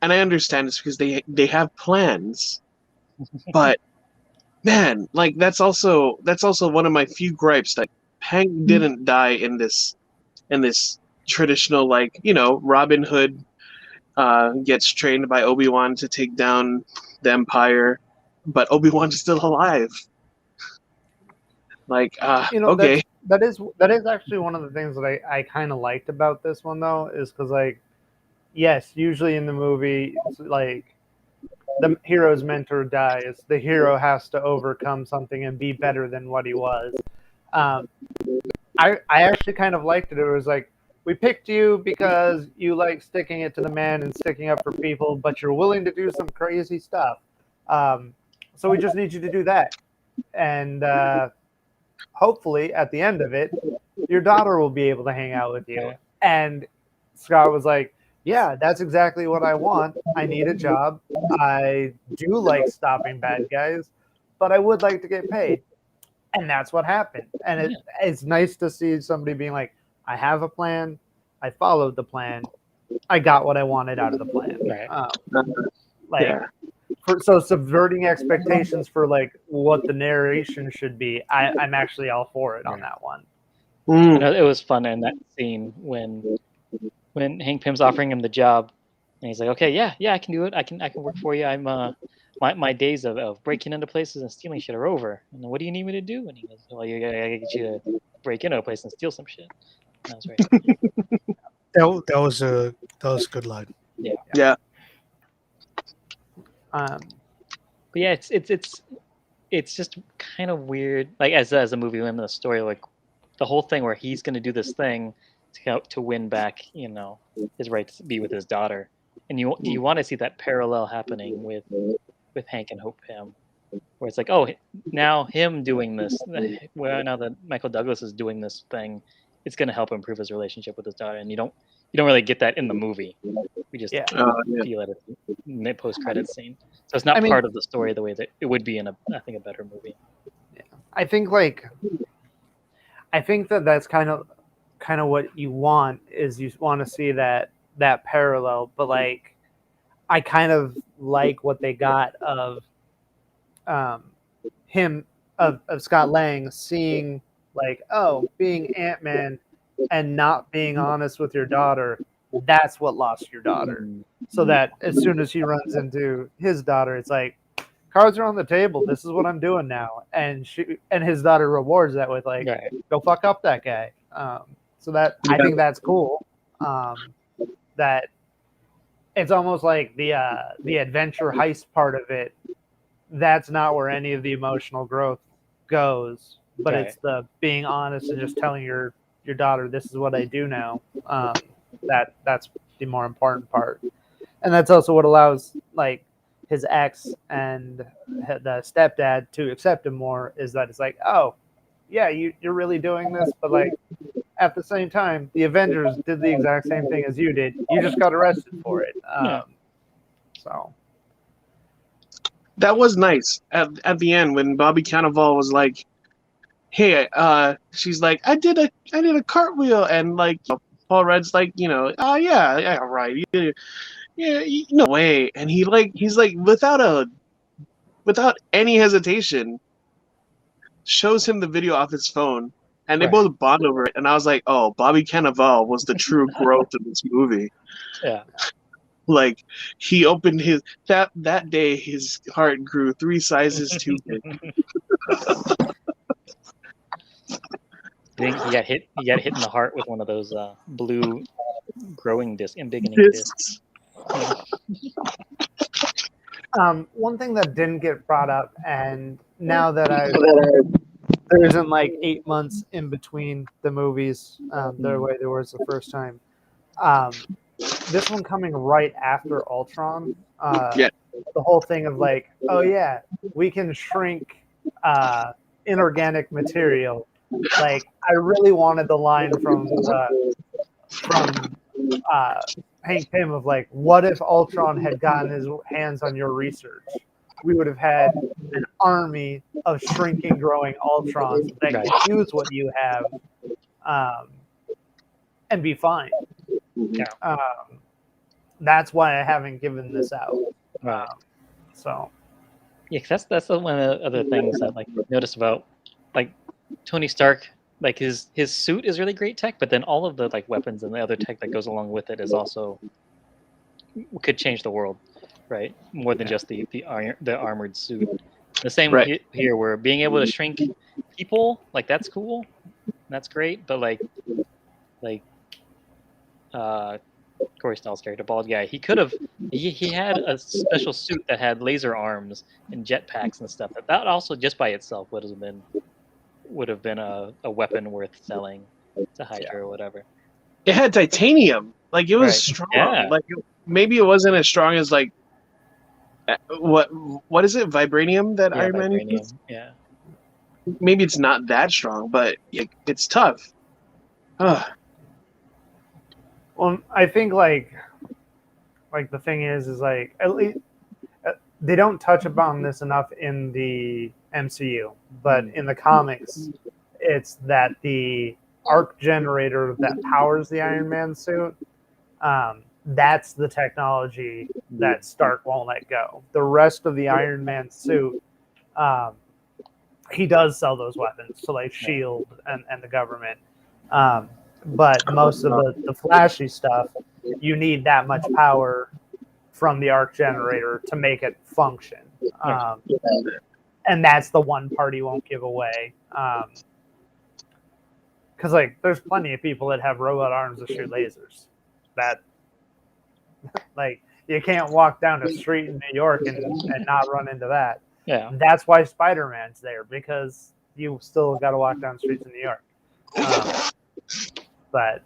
And I understand it's because they have plans, but man, like that's also one of my few gripes, that Hank didn't die in this traditional, like, Robin Hood gets trained by Obi-Wan to take down the Empire, but Obi-Wan's still alive. Like, okay. that is actually one of the things that I kind of liked about this one though, is because like, yes, usually in the movie, it's like the hero's mentor dies, the hero has to overcome something and be better than what he was. I actually kind of liked it. It was like, we picked you because you like sticking it to the man and sticking up for people, but you're willing to do some crazy stuff. So we just need you to do that. And hopefully at the end of it, your daughter will be able to hang out with you. Yeah. And Scott was like, yeah, that's exactly what I want. I need a job. I do like stopping bad guys, but I would like to get paid. And that's what happened. And it's nice to see somebody being like, I have a plan. I followed the plan. I got what I wanted out of the plan. Right. Yeah. So subverting expectations for like what the narration should be, I'm actually all for it on that one. You know, it was fun in that scene when Hank Pym's offering him the job, and he's like, "Okay, yeah, I can do it. I can work for you. I'm my days of breaking into places and stealing shit are over. And what do you need me to do?" And he goes, "Well, I gotta get you to break into a place and steal some shit." And that was very funny. That was a good line. Yeah. Um, But yeah, it's just kind of weird. Like as a movie and the story, like the whole thing where he's going to do this thing to win back, you know, his right to be with his daughter. And you want to see that parallel happening with Hank and Hope Pym, where it's like, oh, now him doing this, well, now that Michael Douglas is doing this thing, it's going to help improve his relationship with his daughter. And you don't really get that in the movie. We just feel it in the post credits scene. So it's not part of the story the way that it would be in I think a better movie. Yeah. I think that's kind of what you want, is you want to see that parallel, but like I kind of like what they got of him of Scott Lang seeing like, oh, being Ant-Man and not being honest with your daughter, that's what lost your daughter. So that as soon as he runs into his daughter, it's like, cards are on the table. This is what I'm doing now. And his daughter rewards that with like, go fuck up that guy. So that I think that's cool. That it's almost like the adventure heist part of it. That's not where any of the emotional growth goes, but it's the being honest and just telling your daughter, this is what I do now. That's the more important part. And that's also what allows like his ex and the stepdad to accept him more, is that it's like, oh yeah, you're really doing this, but like at the same time, the Avengers did the exact same thing as you did. You just got arrested for it. So That was nice at the end when Bobby Cannavale was like, "Hey," she's like, "I did a cartwheel," and like Paul Rudd's like, yeah, right, yeah, no way, and he's like without any hesitation, shows him the video off his phone, and they both bond over it, and I was like, oh, Bobby Cannavale was the true growth of this movie. Yeah. Like he opened that day, his heart grew 3 sizes too big. I think he got hit in the heart with one of those blue growing embiggening discs. One thing that didn't get brought up, and now that there isn't like 8 months in between the movies, the way there was the first time. This one coming right after Ultron. The whole thing of like, oh yeah, we can shrink inorganic material. Like, I really wanted the line from Hank Pym of like, what if Ultron had gotten his hands on your research? We would have had an army of shrinking, growing Ultrons that could use what you have and be fine. That's why I haven't given this out. So yeah, cause that's one of the other things that like noticed about like Tony Stark. Like his suit is really great tech, but then all of the like weapons and the other tech that goes along with it is also could change the world, right? More than just the armored suit. The same here, where being able to shrink people, like that's cool, that's great, but like Corey Stoll's character, bald guy, he could have he had a special suit that had laser arms and jetpacks and stuff. That also just by itself would have been a weapon worth selling to Hydra or whatever. It had titanium, like it was strong. Like maybe it wasn't as strong as like what is it, vibranium that Iron Man uses? Yeah. Maybe it's not that strong, but it's tough. Well, I think like the thing is like, at least they don't touch upon this enough in the MCU, but in the comics, it's that the arc generator that powers the Iron Man suit, that's the technology that Stark won't let go. The rest of the Iron Man suit, he does sell those weapons to like Shield and the government, but most of the flashy stuff, you need that much power from the arc generator to make it function, and that's the one part he won't give away. Because like there's plenty of people that have robot arms that shoot lasers. That like you can't walk down the street in New York and not run into that. Yeah. That's why Spider-Man's there, because you still got to walk down the streets in New York. But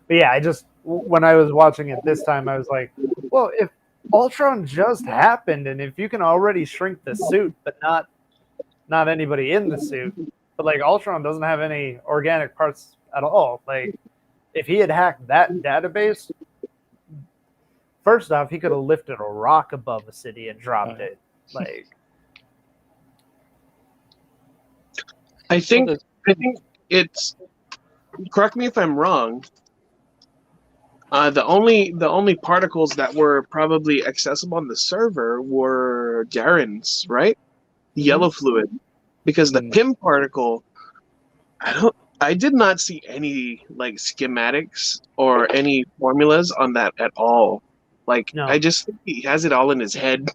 yeah, I just, when I was watching it this time, I was like, well, if Ultron just happened, and if you can already shrink the suit, but not anybody in the suit, but like Ultron doesn't have any organic parts at all. Like if he had hacked that database, first off, he could have lifted a rock above the city and dropped it. Like, I think it's. Correct me if I'm wrong. The only particles that were probably accessible on the server were Darren's, right? Yellow fluid, because the PIM particle, I did not see any like schematics or any formulas on that at all. Like No. I just think he has it all in his head.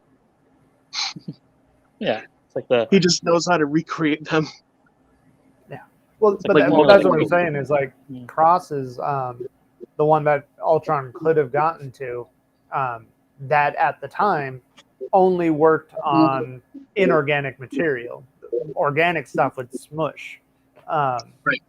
Yeah, it's like He just knows how to recreate them. well, It's but like more that's like- what I'm saying is like Cross is the one that Ultron could have gotten to, that at the time only worked on inorganic material. Organic stuff would smush. Right.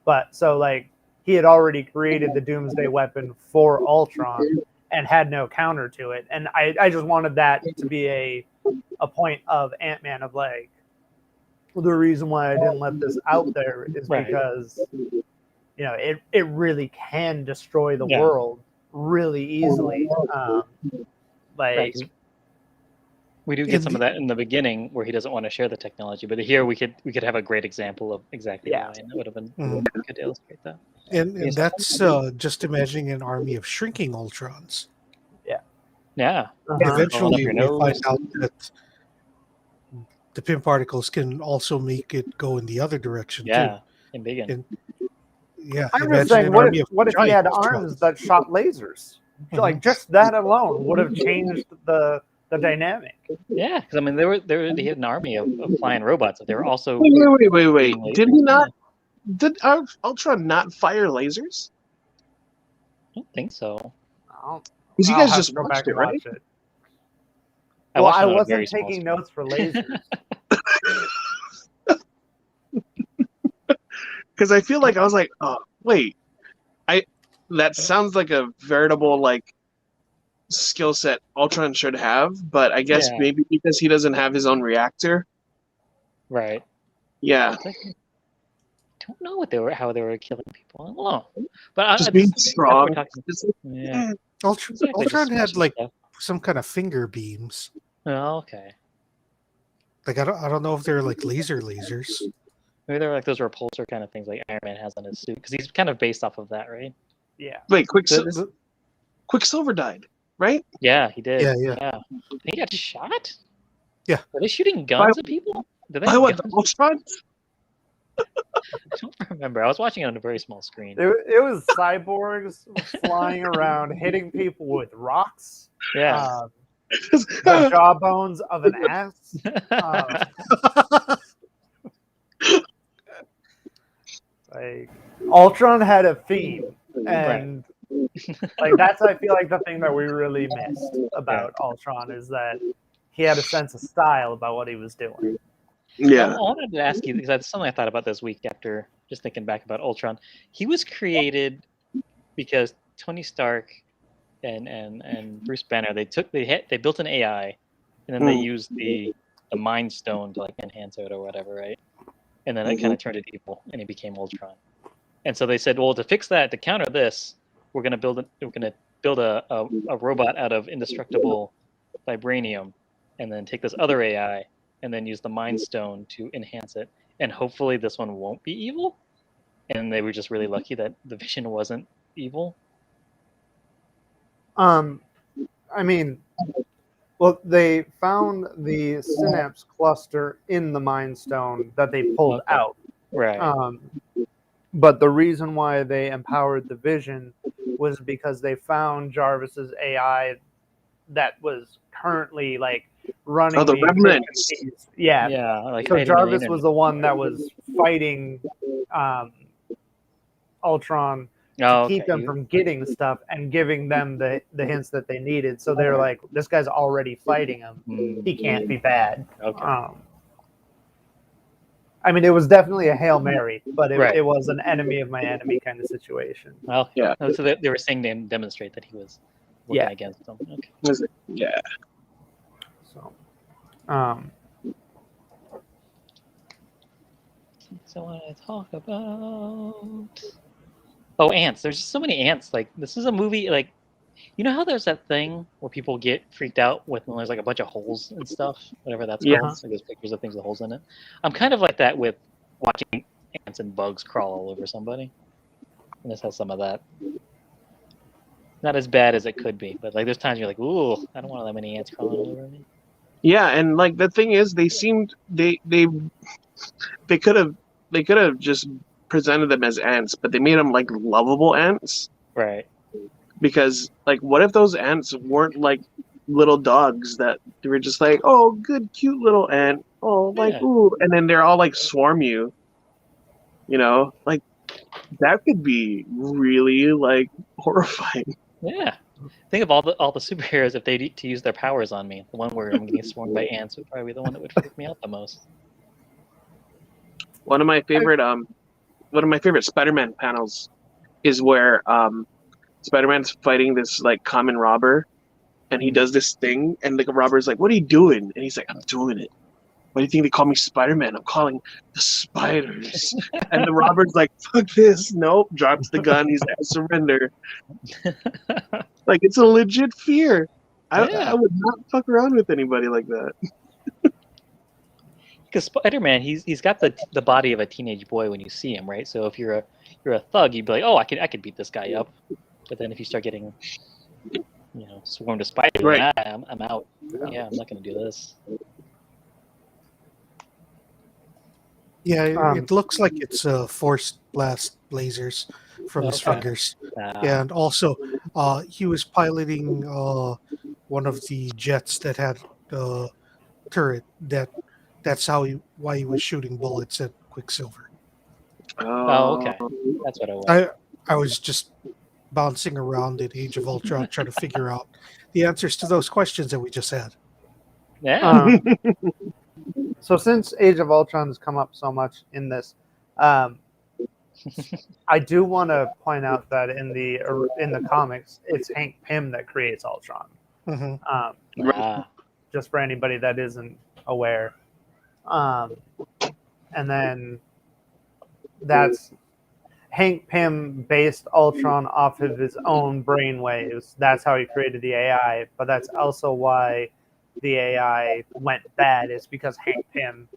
But so like he had already created the Doomsday weapon for Ultron and had no counter to it. And I just wanted that to be a point of Ant-Man of like, the reason why I didn't let this out there is Right. because it really can destroy the Yeah. world really easily. Like Right. We do get some of that in the beginning where he doesn't want to share the technology, but here we could have a great example of exactly why, and that would have been good to illustrate that. And Yes. that's just imagining an army of shrinking Ultrons. Yeah. Eventually, Your we nose. find out that the PIM particles can also make it go in the other direction Yeah. too. And big one. And yeah, I'm just imagine saying, an what army if, of what if he had giant arms Ultrons. that shot lasers? Like just that alone would have changed the dynamic. Yeah, because I mean, they had an army of flying robots, but they were also. Wait. shooting Did lasers. he not? Did Ultron not fire lasers? I don't think so. Because you I'll guys have just to go watched back it, and right? watch it. I Well, watched it I on a very wasn't small taking screen. notes for lasers. Because I feel like I was like, oh wait, that sounds like a veritable like skill set Ultron should have, but I guess Yeah. maybe because he doesn't have his own reactor. Right. Yeah, It's like, I don't know how they were killing people. I don't know. But just being after strong. we're talking, yeah, Ultron exactly, just had smashing like stuff. some kind of finger beams. Oh, okay. Like I don't know if they're like lasers. Maybe they were like those repulsor kind of things like Iron Man has on his suit because he's kind of based off of that, right? Yeah. Wait, The- Quicksilver died, right? Yeah, he did. Yeah. He got shot. Yeah. Were they shooting guns at people? Did they By have what? guns? Ultron? I don't remember. I was watching it on a very small screen. It was cyborgs flying around, hitting people with rocks. Yeah. The jawbones of an ass. Like Ultron had a theme, and like that's I feel like the thing that we really missed about Ultron is that he had a sense of style about what he was doing. Yeah. I wanted to ask you because that's something I thought about this week after just thinking back about Ultron. He was created because Tony Stark and Bruce Banner they built an AI and then they used the Mind Stone to like enhance it or whatever, right? And then it kind of turned it evil and he became Ultron. And so they said, well, to fix that, to counter this, we're gonna build a robot out of indestructible vibranium, and then take this other AI and then use the Mind Stone to enhance it. And hopefully this one won't be evil. and they were just really lucky that the Vision wasn't evil. I mean, well, they found the synapse cluster in the Mind Stone that they pulled Okay. out. Right. But the reason why they empowered the Vision was because they found Jarvis's AI that was currently like running the encryption remnants. keys. Yeah. Yeah. Like So hiding in Jarvis the was the one that was fighting Ultron to Oh, keep okay. them from getting stuff and giving them the hints that they needed. So they're like, this guy's already fighting him. He can't be bad. Okay. I mean, it was definitely a Hail Mary, but Right. it was an enemy of my enemy kind of situation. Well, Yeah. So they were saying to demonstrate that he was working against them. Okay. Yeah. So, So what I talk about? Oh, ants. There's just so many ants. Like this is a movie. Like, you know how there's that thing where people get freaked out when there's like a bunch of holes and stuff, whatever that's Yeah. called. So there's pictures of things with holes in it. I'm kind of like that with watching ants and bugs crawl all over somebody. And this has some of that. Not as bad as it could be, but like there's times you're like, ooh, I don't want that many ants crawling all over me. Yeah, and like the thing is, they seemed they could have just presented them as ants, but they made them like lovable ants. Right. Because like, what if those ants weren't like little dogs that they were just like, oh, good, cute little ant, oh, like Yeah. ooh, and then they're all like swarm you. You know, like that could be really like horrifying. Yeah. Think of all the superheroes if they need to use their powers on me. The one where I'm getting swarmed by ants would probably be the one that would freak me out the most. One of my favorite Spider-Man panels is where Spider-Man's fighting this like common robber, and he does this thing, and the robber's like, "What are you doing?" And he's like, "I'm doing it. Why do you think they call me Spider-Man? I'm calling the spiders." And the robber's like, "Fuck this! Nope." Drops the gun. He's at surrender. Like it's a legit fear. Yeah. I would not fuck around with anybody like that. Because Spider-Man, he's got the body of a teenage boy when you see him, right? So if you're a thug, you'd be like, oh, I could beat this guy up. But then if you start getting, swarmed to spiders, Right. I'm out. Yeah, I'm not gonna do this. Yeah, it looks like it's forced blast lasers from his Okay. fingers. And also, he was piloting one of the jets that had a turret. That's why he was shooting bullets at Quicksilver. Oh, okay. That's what it was. I was just bouncing around in Age of Ultron trying to figure out the answers to those questions that we just had. Yeah. So since Age of Ultron has come up so much in this, I do want to point out that in the comics, it's Hank Pym that creates Ultron. Mm-hmm. Just for anybody that isn't aware, and then that's Hank Pym based Ultron off of his own brainwaves. That's how he created the AI, but that's also why the AI went bad, is because Hank Pym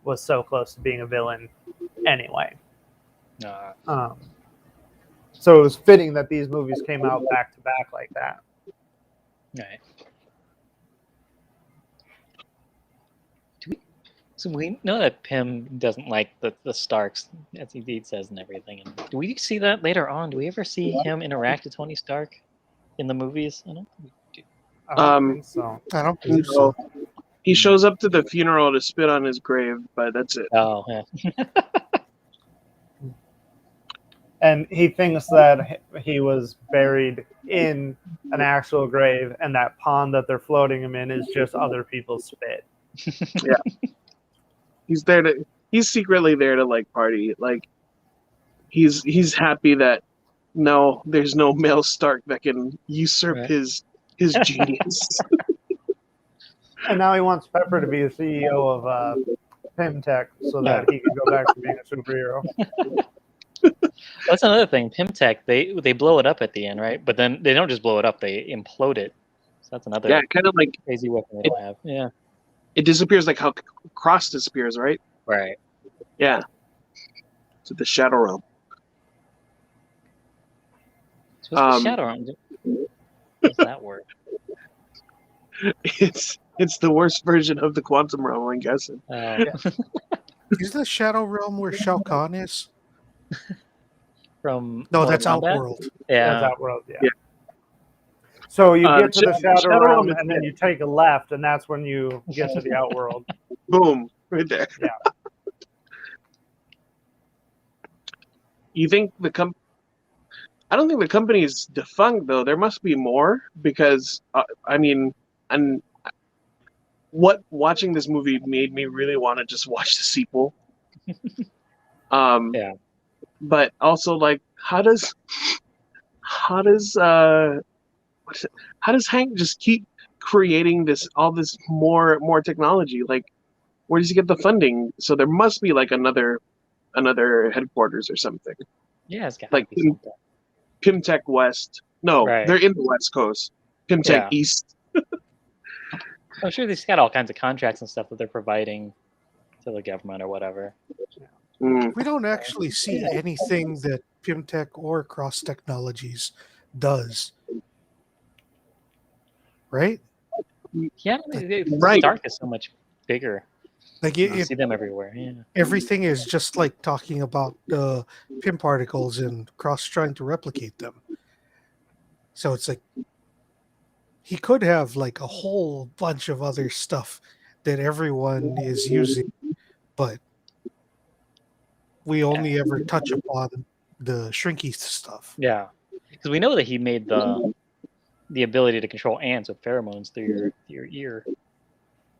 was so close to being a villain anyway. So it was fitting that these movies came out back to back like that. Right. So we know that Pym doesn't like the Starks, as he says and everything. And do we see that later on? Do we ever see him interact with Tony Stark in the movies? I don't think we do. I don't think so. I don't believe so. He shows up to the funeral to spit on his grave, but that's it. Oh, yeah. And he thinks that he was buried in an actual grave, and that pond that they're floating him in is just other people's spit. Yeah. He's secretly there to like party. Like he's happy that no, there's no male Stark that can usurp his genius. And now he wants Pepper to be the CEO of Pymtech so that he can go back to being a superhero. That's another thing. Pymtech, they blow it up at the end, right? But then they don't just blow it up; they implode it. So that's another kind of like crazy weapon they don't have. Yeah. It disappears like how Cross disappears, right? Right. Yeah. To the Shadow Realm. What's the shadow realm? Does that work? It's the worst version of the quantum realm, I'm guessing. Is the Shadow Realm where Shao Kahn is? From No, Mortal that's Kombat? Outworld. That's Yeah. Outworld, yeah. Yeah. So you get to the Shadow Shadow Realm, Realm and then you take a left, and that's when you get to the Outworld. Boom, right there. Yeah. You think I don't think the company is defunct though. There must be more because I mean, and what watching this movie made me really want to just watch the sequel. Yeah. But also, like, how does how does Hank just keep creating all this more technology? Like, where does he get the funding? So there must be like another headquarters or something. Yeah, it's got Like to be something. Pimtech West. No, Right. they're in the West Coast. Pimtech Yeah. East. I'm sure they've got all kinds of contracts and stuff that they're providing to the government or whatever. Mm. We don't actually see anything that Pimtech or Cross Technologies does, right? Yeah, Right. Stark is so much bigger. Like You see them everywhere. Yeah. everything is just like talking about Pim particles and Cross trying to replicate them. So it's like he could have like a whole bunch of other stuff that everyone is using, but we only ever touch upon the shrinky stuff. Yeah, because we know that he made the ability to control ants with pheromones through your ear.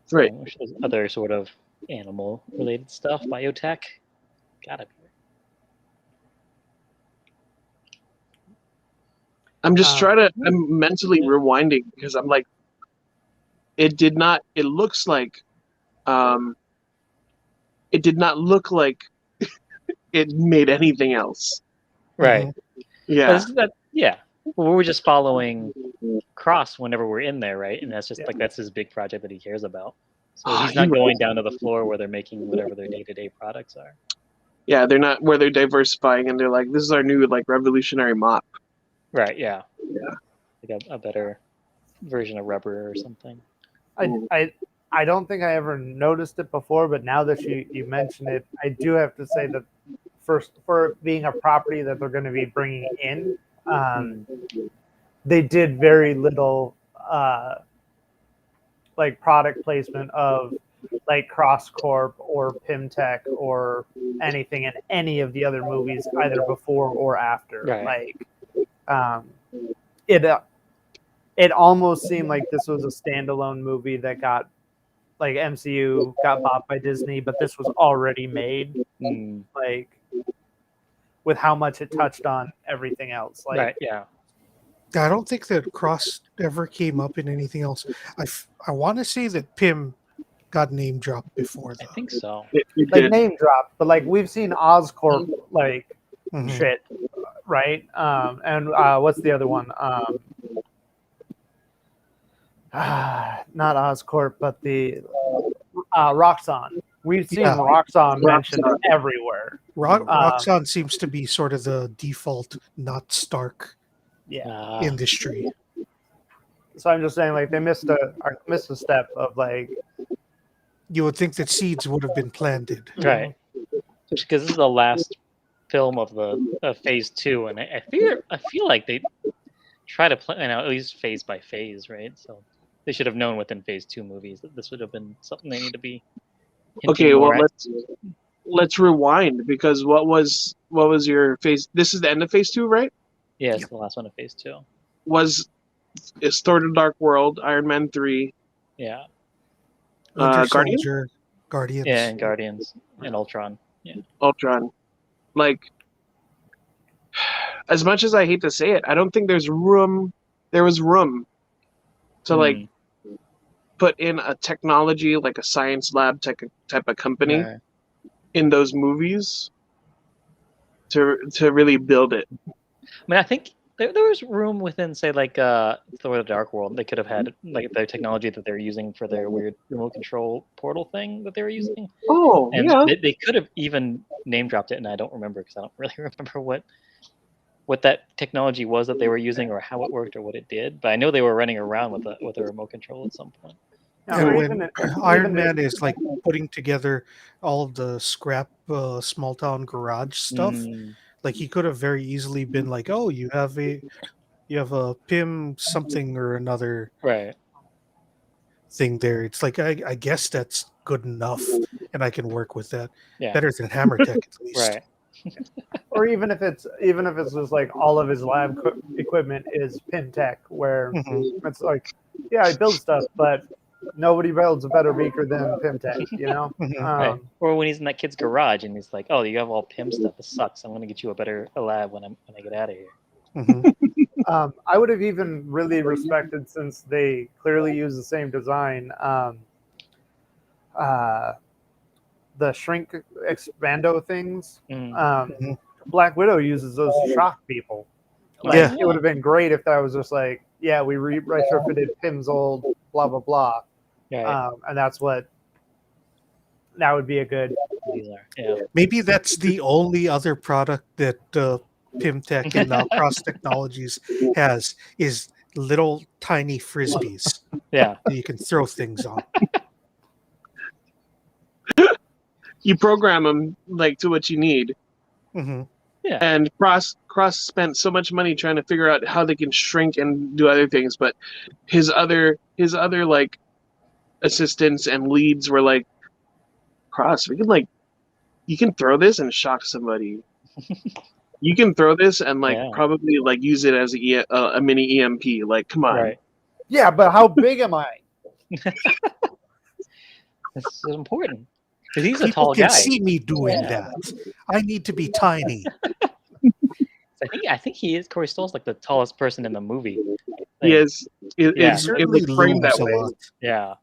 So Right. I'm sure there's other sort of animal related stuff, biotech. Gotta be. I'm just I'm mentally rewinding because I'm like, it did not look like it made anything else. Right. Yeah. Yeah. Well, we were just following Cross whenever we're in there, right? And that's just like that's his big project that he cares about. So he's not going down to the floor where they're making whatever their day-to-day products are. Yeah, they're not where they're diversifying and they're like, this is our new like revolutionary mop. Right. Yeah. Yeah. Like a better version of rubber or something. I don't think I ever noticed it before, but now that you mention it, I do have to say that first, for being a property that they're going to be bringing in, they did very little like product placement of like Cross Corp or Pimtech or anything in any of the other movies, either before or after. Right. Like it almost seemed like this was a standalone movie that got like MCU got bought by Disney, but this was already made. Like with how much it touched on everything else. Like, right. Yeah. I don't think that Cross ever came up in anything else. I want to say that Pim got name dropped before, though. I think so. Like name drop, but like we've seen Oscorp like shit, right? And what's the other one? Not Oscorp, but the Roxxon. We've seen Roxxon mentioned everywhere. Roxxon seems to be sort of the default, not Stark industry. So I'm just saying, like they missed a step of like. You would think that seeds would have been planted, right? Because this is the last film of the phase 2, and I feel like they try to plan out at least phase by phase, right? So they should have known within phase 2 movies that this would have been something they need to be. Okay, well let's rewind because what was your phase? This is the end of phase 2, right? Yeah, it's the last one of phase 2. It's Thor: The Dark World, Iron Man 3. Yeah. Winter Guardians? Soldier, Guardians. Yeah, and Guardians and Ultron. Yeah. Ultron. Like, as much as I hate to say it, I don't think there was room to like put in a technology like a science lab type of company in those movies to really build it. I mean, I think there was room within, say, like Thor: The Dark World. They could have had like the technology that they're using for their weird remote control portal thing that they were using. Oh, and yeah. They could have even name dropped it, and I don't remember because I don't really remember what what that technology was that they were using, or how it worked, or what it did. But I know they were running around with a remote control at some point. Yeah, And or when Iron Man is like putting together all the scrap small town garage stuff, Mm, like he could have very easily been like, "Oh, you have a PIM something or another right. thing there." It's like I guess that's good enough, and I can work with that Yeah. better than Hammer Tech at least. Right. or even if it's just like all of his lab equipment is PIM tech, where Mhm. it's like, yeah, I build stuff, but nobody builds a better beaker than PIM tech, you know. Mhm. Right. Or when he's in that kid's garage and he's like, "Oh, you have all PIM stuff. This sucks. I'm gonna get you a lab when I get out of here." Mhm. I would have even really respected, since they clearly use the same design, uh, the shrink expando things. Mm. Mhm. Black Widow uses those to shock people. Like, Yeah. it would have been great if that was just like, yeah, we retrofitted Pim's old blah blah blah, Right. and that would be a good. Yeah. Maybe that's the only other product that PimTech and Cross Technologies has is little tiny frisbees Yeah. that you can throw things on. You program them like to what you need. Hmm. Yeah. And Cross spent so much money trying to figure out how they can shrink and do other things, but his other like assistants and leads were like, Cross, we can like, you can throw this and shock somebody. You can throw this and like Yeah. probably like use it as a mini EMP. Like, come on. Right. Yeah, but how big am I? This is important. Because he's a People tall can guy. see me doing Yeah. that. I need to be tiny. I think he is. Corey Stoll's like the tallest person in the movie. He is. It, Yeah. He it certainly was framed that looms a way. lot. Yeah.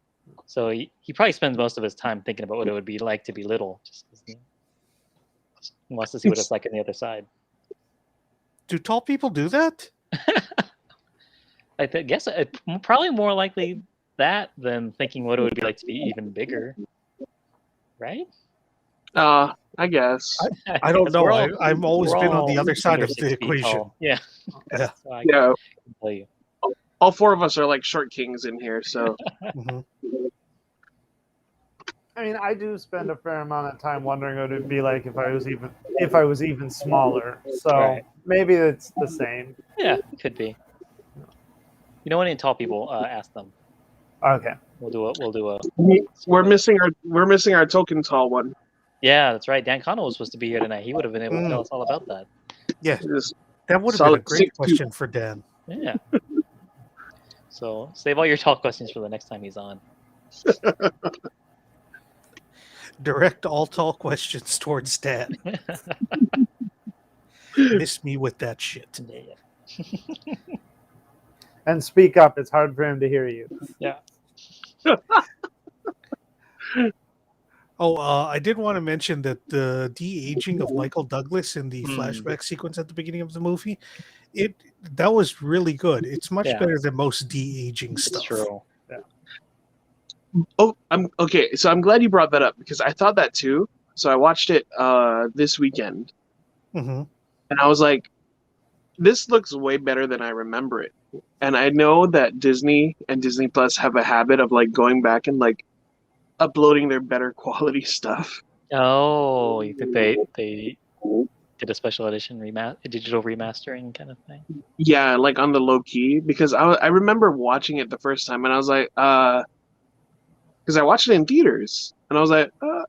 So he probably spends most of his time thinking about what it would be like to be little. Just 'cause he wants to see what it's like on the other side. Do tall people do that? Guess probably more likely that than thinking what it would be like to be even bigger. Right? I guess. I don't Because know. we're all- I've always we're been on all the other side under of the 6 feet equation. tall. Yeah. Yeah. So I Yeah. can tell you. All four of us are like short kings in here, so Mhm. I mean, I do spend a fair amount of time wondering what it'd be like if I was even smaller. So Right. maybe it's the same. Yeah, it could be. You know, any tall people, ask them. Okay. We'll do a. we're missing our token tall one. Yeah, that's right. Dan Connell was supposed to be here tonight. He would have been able to tell us all about that. Yeah, Just that would have been a solid great 6'2". question for Dan. Yeah. So save all your tall questions for the next time he's on. Direct all tall questions towards Dan. Miss me with that shit. Yeah. And speak up. It's hard for him to hear you. Yeah. Oh, I did want to mention that the de-aging of Michael Douglas in the Hmm. flashback sequence at the beginning of the movie, that was really good. It's much Yeah. better than most de-aging It's stuff. true. Oh, I'm okay. So I'm glad you brought that up because I thought that too. So I watched it this weekend, Hmm. and I was like, "This looks way better than I remember it." And I know that Disney and Disney Plus have a habit of like going back and like uploading their better quality stuff. Oh, you think they did a special edition a digital remastering kind of thing? Yeah, like on the low key because I remember watching it the first time and I was like, because I watched it in theaters and I was like, I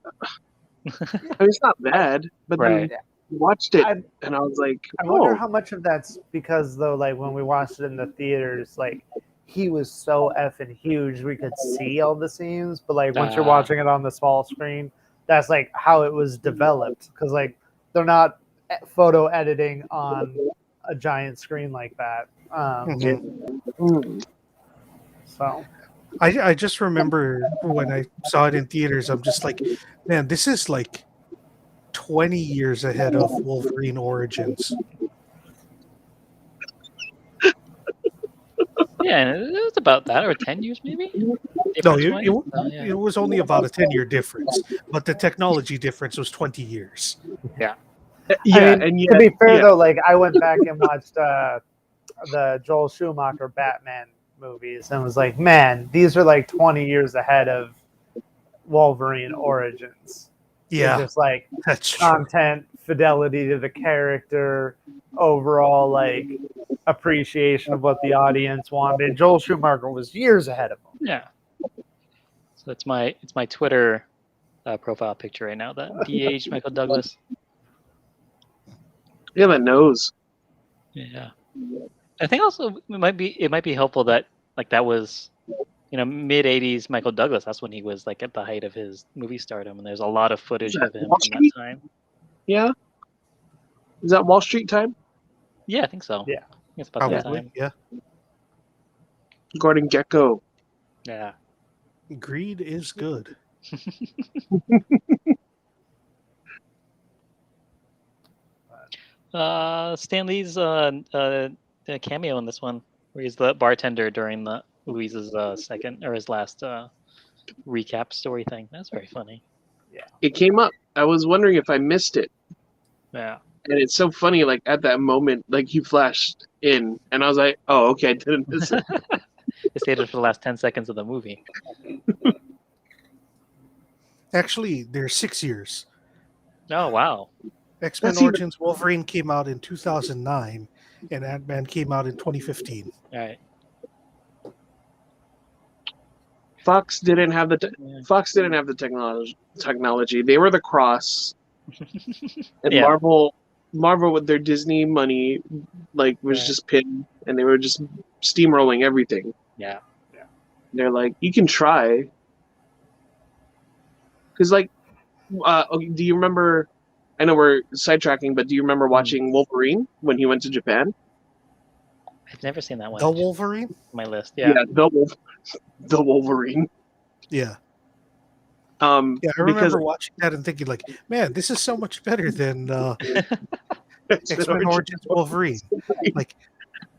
mean, it's not bad, but Right. then I watched it I- and I was like, I wonder oh, how much of that's because, though, like when we watched it in the theaters, like he was so effing huge we could see all the scenes, but like once you're Ah. watching it on the small screen, that's like how it was developed, because like they're not photo editing on a giant screen like that. Mhm. So I just remember when I saw it in theaters, I'm just like, man, this is like 20 years ahead of Wolverine Origins. Yeah, and it was about that, or 10 years maybe? No, Difference-wise? Oh, yeah. it was only about a 10-year difference, but the technology difference was 20 years. Yeah, Yeah, I mean, and yet, to be fair yeah. though, like I went back and watched the Joel Schumacher Batman movies and was like, man, these are like 20 years ahead of Wolverine Origins. Yeah, Just like that's true. content, fidelity to the character, overall like appreciation of what the audience wanted. Joel Schumacher was years ahead of him. Yeah. So it's my Twitter profile picture right now. That de-aged Michael Douglas. Yeah, that nose. Yeah. I think also it might be helpful that like that was mid '80s Michael Douglas. That's when he was like at the height of his movie stardom, and there's a lot of footage of him Wall from that Street? time. Yeah. Is that Wall Street time? Yeah, I think so. Yeah. I think it's about that Probably, time. yeah. Gordon Gekko. Yeah. Greed is good. Stan Lee's cameo in this one, where he's the bartender during the Louise's second or his last recap story thing. That's very funny. It came up. I was wondering if I missed it. Yeah. And it's so funny, like at that moment, like he flashed in, and I was like, "Oh, okay, I didn't miss it." They stayed it for the last 10 seconds of the movie. Actually, there's 6 years. Oh wow. X-Men That's even- Origins Wolverine came out in 2009, and Ant-Man came out in 2015. All right. Fox didn't have the Yeah. Fox didn't have the technology. They were the cross, and Yeah. Marvel with their Disney money, like was Right. just pinned, and they were just steamrolling everything. Yeah. They're like, you can try, because like, okay, do you remember? I know we're sidetracking, but do you remember watching Wolverine when he went to Japan? I've never seen that one. The It's Wolverine? on my list. Yeah. The Wolverine. Yeah. Yeah, Yeah, I remember watching that and thinking, like, man, this is so much better than X-Men Origins Wolverine. Like,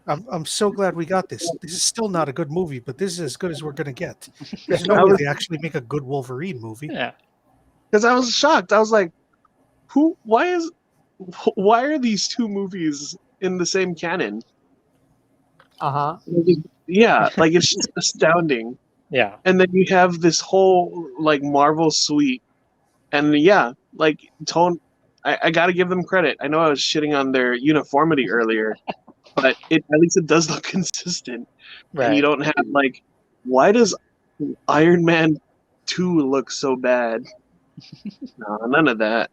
I'm so glad we got this. This is still not a good movie, but this is as good as we're going to get. There's no way they actually make a good Wolverine movie. Yeah. Because I was shocked. I was like, why are these two movies in the same canon? Uh-huh. Yeah, like it's just astounding. Yeah. And then you have this whole like Marvel suite, and yeah, like tone. I got to give them credit. I know I was shitting on their uniformity earlier, but at least it does look consistent. Right. And you don't have like, why does Iron Man 2 look so bad? No, none of that.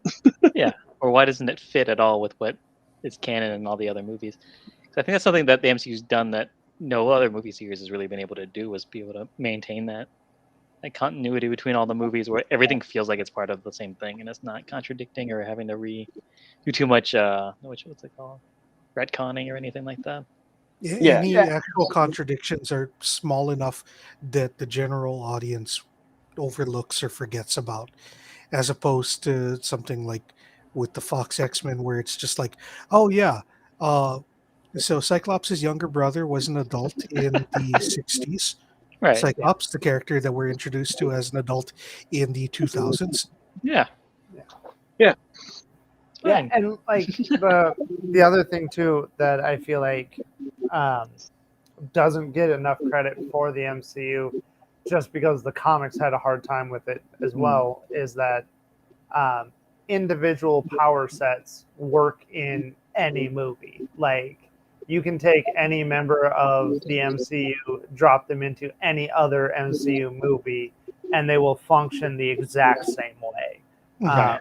Or why doesn't it fit at all with what is canon in all the other movies? Because I think that's something that the MCU's done that no other movie series has really been able to do, was be able to maintain that continuity between all the movies where everything feels like it's part of the same thing and it's not contradicting or having to do too much what's it called, retconning or anything like that. Yeah. Any actual contradictions are small enough that the general audience overlooks or forgets about, as opposed to something like with the Fox X-Men where it's just like, oh yeah, so Cyclops' younger brother was an adult in the 60s. Right. Cyclops, the character that we're introduced to as an adult in the 2000s. Yeah. Yeah. It's Yeah, fine. and like the other thing too that I feel like doesn't get enough credit for the MCU, just because the comics had a hard time with it as well, is that individual power sets work in any movie. Like you can take any member of the MCU, drop them into any other MCU movie, and they will function the exact same way. Right.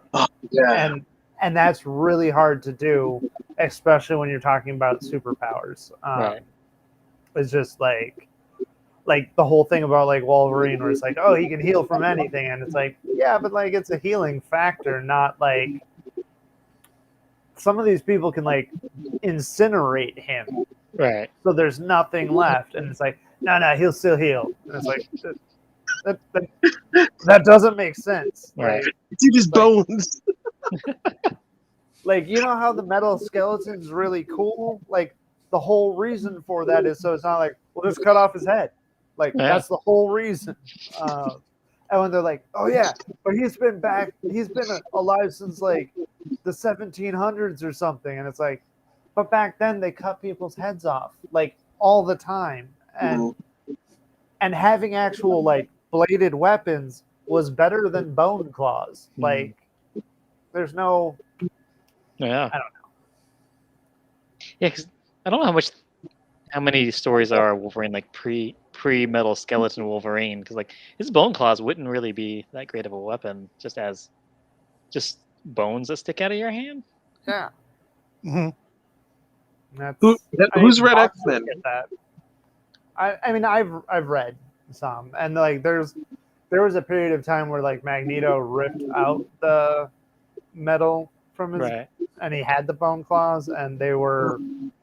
Yeah. And that's really hard to do, especially when you're talking about superpowers. Right. It's just like the whole thing about like Wolverine, where it's like, oh, he can heal from anything, and it's like, yeah, but like it's a healing factor, not like some of these people can like incinerate him, Right. so there's nothing left, and it's like, no, he'll still heal, and it's like that doesn't make sense. Right. It's in his bones. Like, you know how the metal skeleton's really cool? Like, the whole reason for that is so it's not like, we'll just cut off his head. Like, Yeah. that's the whole reason. And when they're like, "Oh yeah, but he's been alive since like the 1700s or something," and it's like, but back then they cut people's heads off like all the time, and having actual like bladed weapons was better than bone claws. Like, there's no, Yeah. I don't know. Yeah, because I don't know how many stories are Wolverine like pre-metal skeleton Wolverine, because like his bone claws wouldn't really be that great of a weapon, just bones that stick out of your hand. Yeah. Mhm. Who's read X-Men? Get that. I mean, I've read some, and like there was a period of time where like Magneto ripped out the metal from his, Right. and he had the bone claws, and they weren't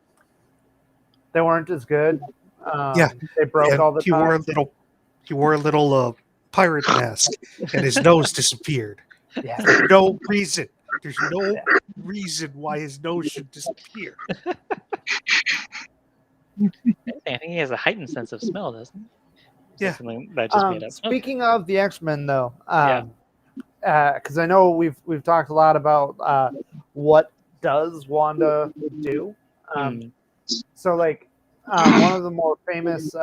as good. Yeah. They broke And all the he wore a time. little pirate mask, and his nose disappeared. Yeah. For no reason. There's no reason why his nose should disappear. I think he has a heightened sense of smell, doesn't he? Is that Yeah. something that just made up? Speaking of the X-Men, though, Yeah. because I know we've talked a lot about what does Wanda do. So like one of the more famous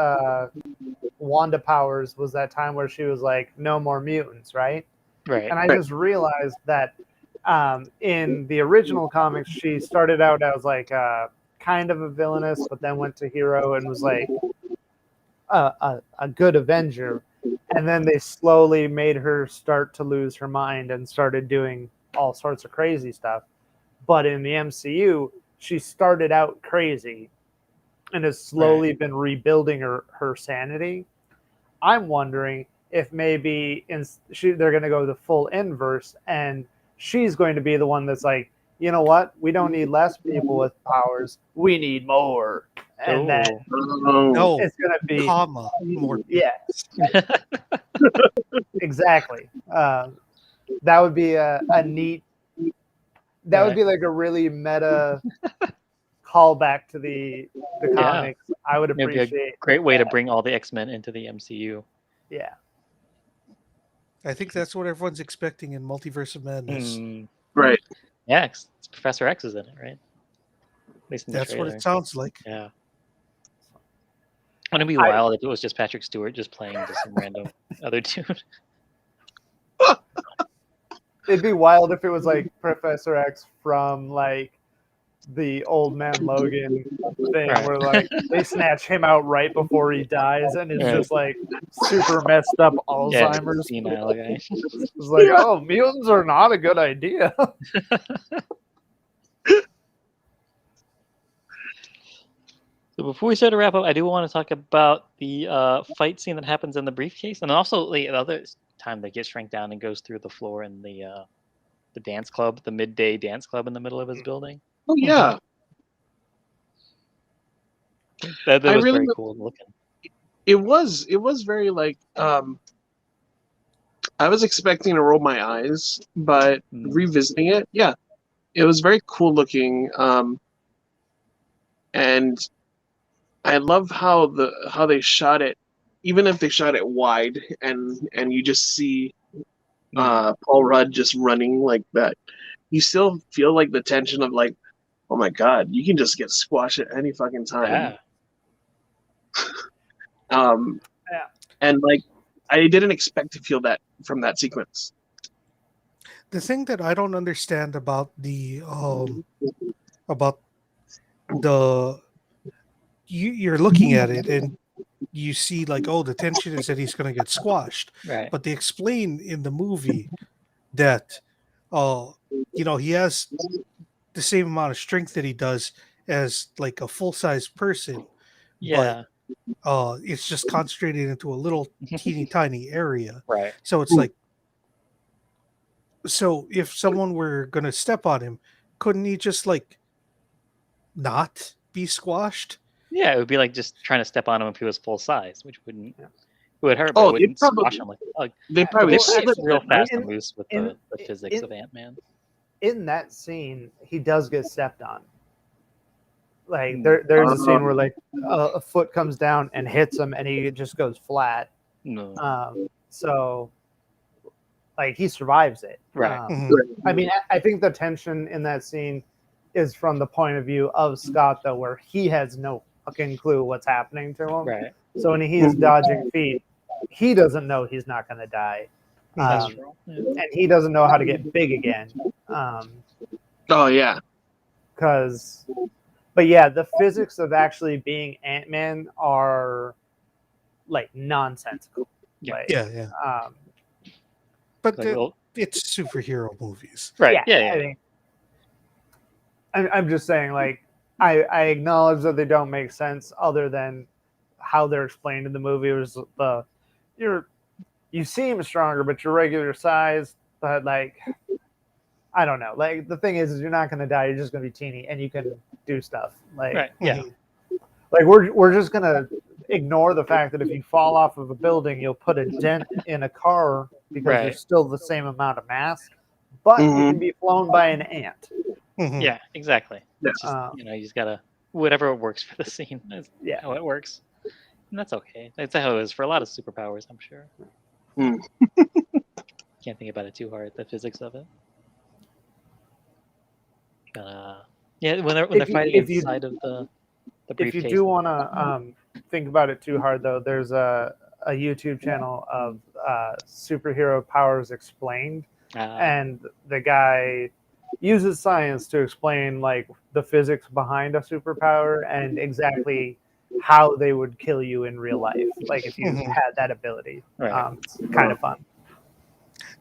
Wanda powers was that time where she was like, "No more mutants," right? Right. And I just realized that in the original comics, she started out as like kind of a villainess, but then went to hero and was like a good Avenger. And then they slowly made her start to lose her mind and started doing all sorts of crazy stuff. But in the MCU, she started out crazy and has slowly been rebuilding her sanity. I'm wondering if maybe they're going to go the full inverse, and she's going to be the one that's like, you know what? We don't need less people with powers. We need more. And then No, it's going to be more. Yeah, exactly. That would be a neat. That would be like a really meta callback to the comics. I would It'd be appreciate. a great way to bring all the X-Men into the MCU. Yeah. I think that's what everyone's expecting in Multiverse of Madness. Right. Yeah, Professor X is in it, right? At least in the That's trailer. what it sounds like. Yeah. Wouldn't it be wild if it was just Patrick Stewart just playing just some random other dude? It'd be wild if it was like Professor X from like the Old Man Logan thing, where like they snatch him out right before he dies, and it's just like super messed up Alzheimer's. Senile guy. It's like, oh, mutants are not a good idea. So before we start to wrap up, I do want to talk about the fight scene that happens in the briefcase, and also the other time that gets shrank down and goes through the floor in the dance club, the midday dance club in the middle of his building. Oh yeah, that was really very cool looking. It was very like I was expecting to roll my eyes, but revisiting it, yeah, it was very cool looking. And I love how they shot it, even if they shot it wide and you just see Paul Rudd just running like that. You still feel like the tension of like, oh my god, you can just get squashed at any fucking time. Yeah. And like I didn't expect to feel that from that sequence. The thing that I don't understand about you're looking at it and you see like, oh, the tension is that he's going to get squashed, right? But they explain in the movie that he has the same amount of strength that he does as like a full-size person, Yeah. But it's just concentrated into a little teeny tiny area, right? So it's like, so if someone were going to step on him, couldn't he just like not be squashed? Yeah, it would be like just trying to step on him if he was full size, which wouldn't it would hurt, Oh, but it wouldn't squash him like a bug. They probably it's real fast and loose with the physics of Ant-Man. In that scene, he does get stepped on. Like there's a scene where like a foot comes down and hits him, and he just goes flat. No. So like he survives it. Right. I mean, I think the tension in that scene is from the point of view of Scott, though, where he has no fucking clue what's happening to him. Right. So when he's dodging feet, he doesn't know he's not going to die. That's true. Yeah. And he doesn't know how to get big again. Oh yeah. But yeah, the physics of actually being Ant-Man are like nonsensical. Yeah. Like, Yeah. Um, But Like, well, it's superhero movies. right. Yeah. I think I'm just saying, like, I acknowledge that they don't make sense other than how they're explained in the movie. It was you seem stronger, but you're regular size. But like, I don't know. Like the thing is you're not going to die. You're just going to be teeny, and you can do stuff. Like, Right. Yeah. like we're just going to ignore the fact that if you fall off of a building, you'll put a dent in a car because Right. you're still the same amount of mass, but you can be flown by an ant. Yeah. Exactly. Yeah. It's just, you just gotta whatever works for the scene. That's how it works, and that's okay. That's how it is for a lot of superpowers, I'm sure. Can't think about it too hard. The physics of it. Yeah, when they're fighting inside of the briefcase. If you do want to think about it too hard, though, there's a YouTube channel of superhero powers explained, and the guy uses science to explain like the physics behind a superpower and exactly how they would kill you in real life, like if you had that ability. Right. It's kind of fun.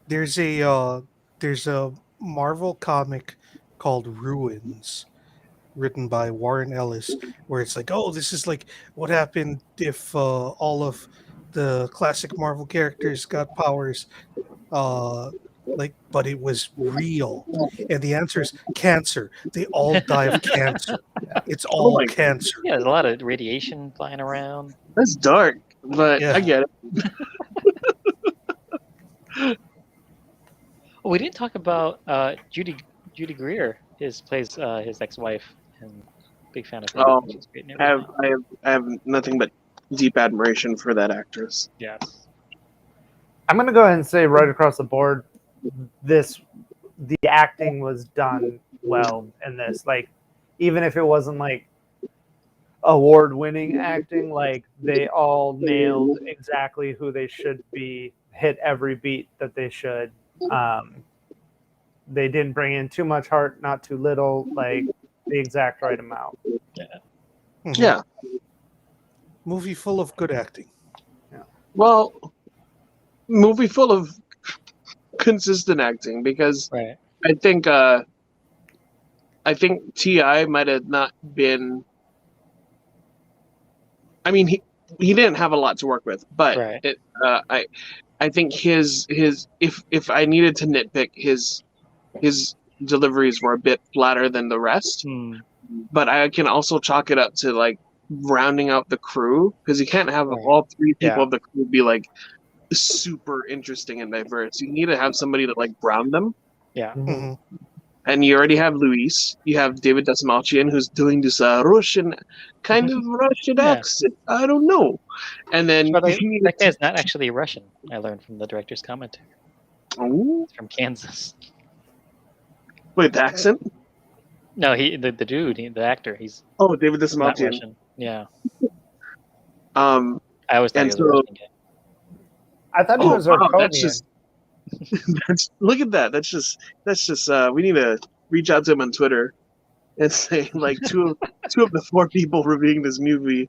There's a Marvel comic called Ruins, written by Warren Ellis, where it's like, oh, this is like what happened if all of the classic Marvel characters got powers, but it was real. And the answer is cancer. They all die of cancer. It's all cancer. Yeah, there's a lot of radiation flying around. That's dark, but I get it. Oh, we didn't talk about Judy Greer. Plays his ex-wife, and big fan of her. Oh, She's great in I everything. have nothing but deep admiration for that actress. Yes. I'm going to go ahead and say right across the board, the acting was done well in this. Like, even if it wasn't like award-winning acting, like they all nailed exactly who they should be, hit every beat that they should. They didn't bring in too much heart, not too little, like the exact right amount. Yeah. Movie full of good acting. Well, movie full of consistent acting, because I think T.I. might have not been. I mean, he didn't have a lot to work with, but I think his if I needed to nitpick, his deliveries were a bit flatter than the rest. But I can also chalk it up to like rounding out the crew, because you can't have all three people of the crew be like super interesting and diverse. You need to have somebody to like ground them. Yeah. And you already have Luis. You have David Dasmalchian, who's doing this Russian kind of Russian accent. I don't know. And then that guy's not actually Russian. I learned from the director's commentary. Oh, he's from Kansas. Wait, the accent? No, the dude, the actor. He's David Dasmalchian. Yeah. I always thought he was a Russian guy. I thought he was Arconian. Look at that. That's just we need to reach out to him on Twitter and say like two of the four people reviewing this movie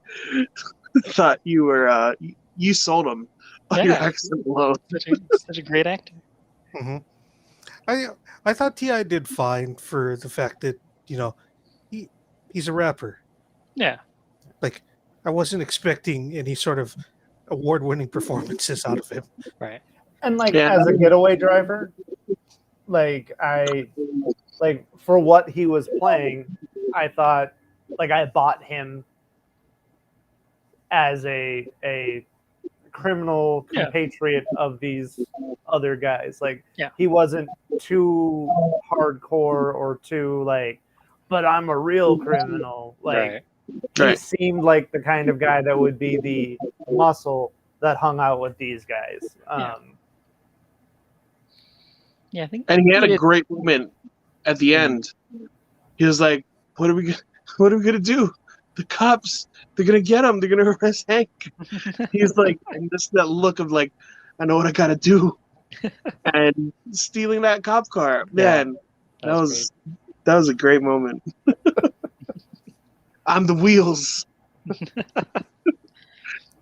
thought you were you sold him on your accent alone. Such a great actor. I thought T.I. did fine for the fact that he's a rapper. Yeah. Like, I wasn't expecting any sort of award-winning performances out of him. Right. And as a getaway driver, for what he was playing, I thought I bought him as a criminal compatriot of these other guys. He wasn't too hardcore or too but I'm a real criminal. He seemed like the kind of guy that would be the muscle that hung out with these guys. Yeah, I think. And he had a did. great moment at the end. He was like, what are we gonna do? The cops, they're gonna get him. They're gonna arrest Hank. He's like, and just that look of like, I know what I gotta do. And stealing that cop car, man, that was a great moment. I'm the wheels.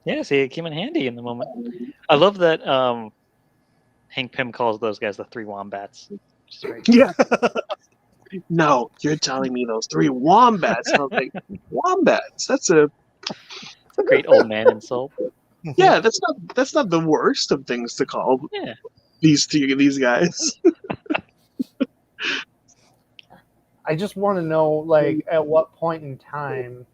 Yeah, see, it came in handy in the moment. I love that Hank Pym calls those guys the 3 wombats. Which is very Yeah. No, you're telling me those 3 wombats. I was like, wombats? That's a great old man insult. yeah. That's not the worst of things to call Yeah. these guys. I just want to know, like, at what point in time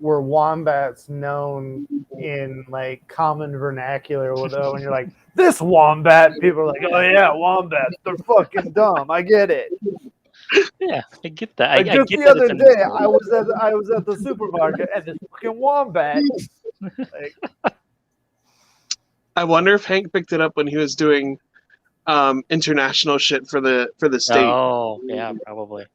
were wombats known in like common vernacular? Though, when you're like, this wombat, people are like, oh yeah, wombats, they're fucking dumb. I get it. Yeah, I get that. Like, I just get the that other it's an day, insult. I was at the supermarket and this fucking wombat. Like, I wonder if Hank picked it up when he was doing international shit for the state, Oh, yeah, probably.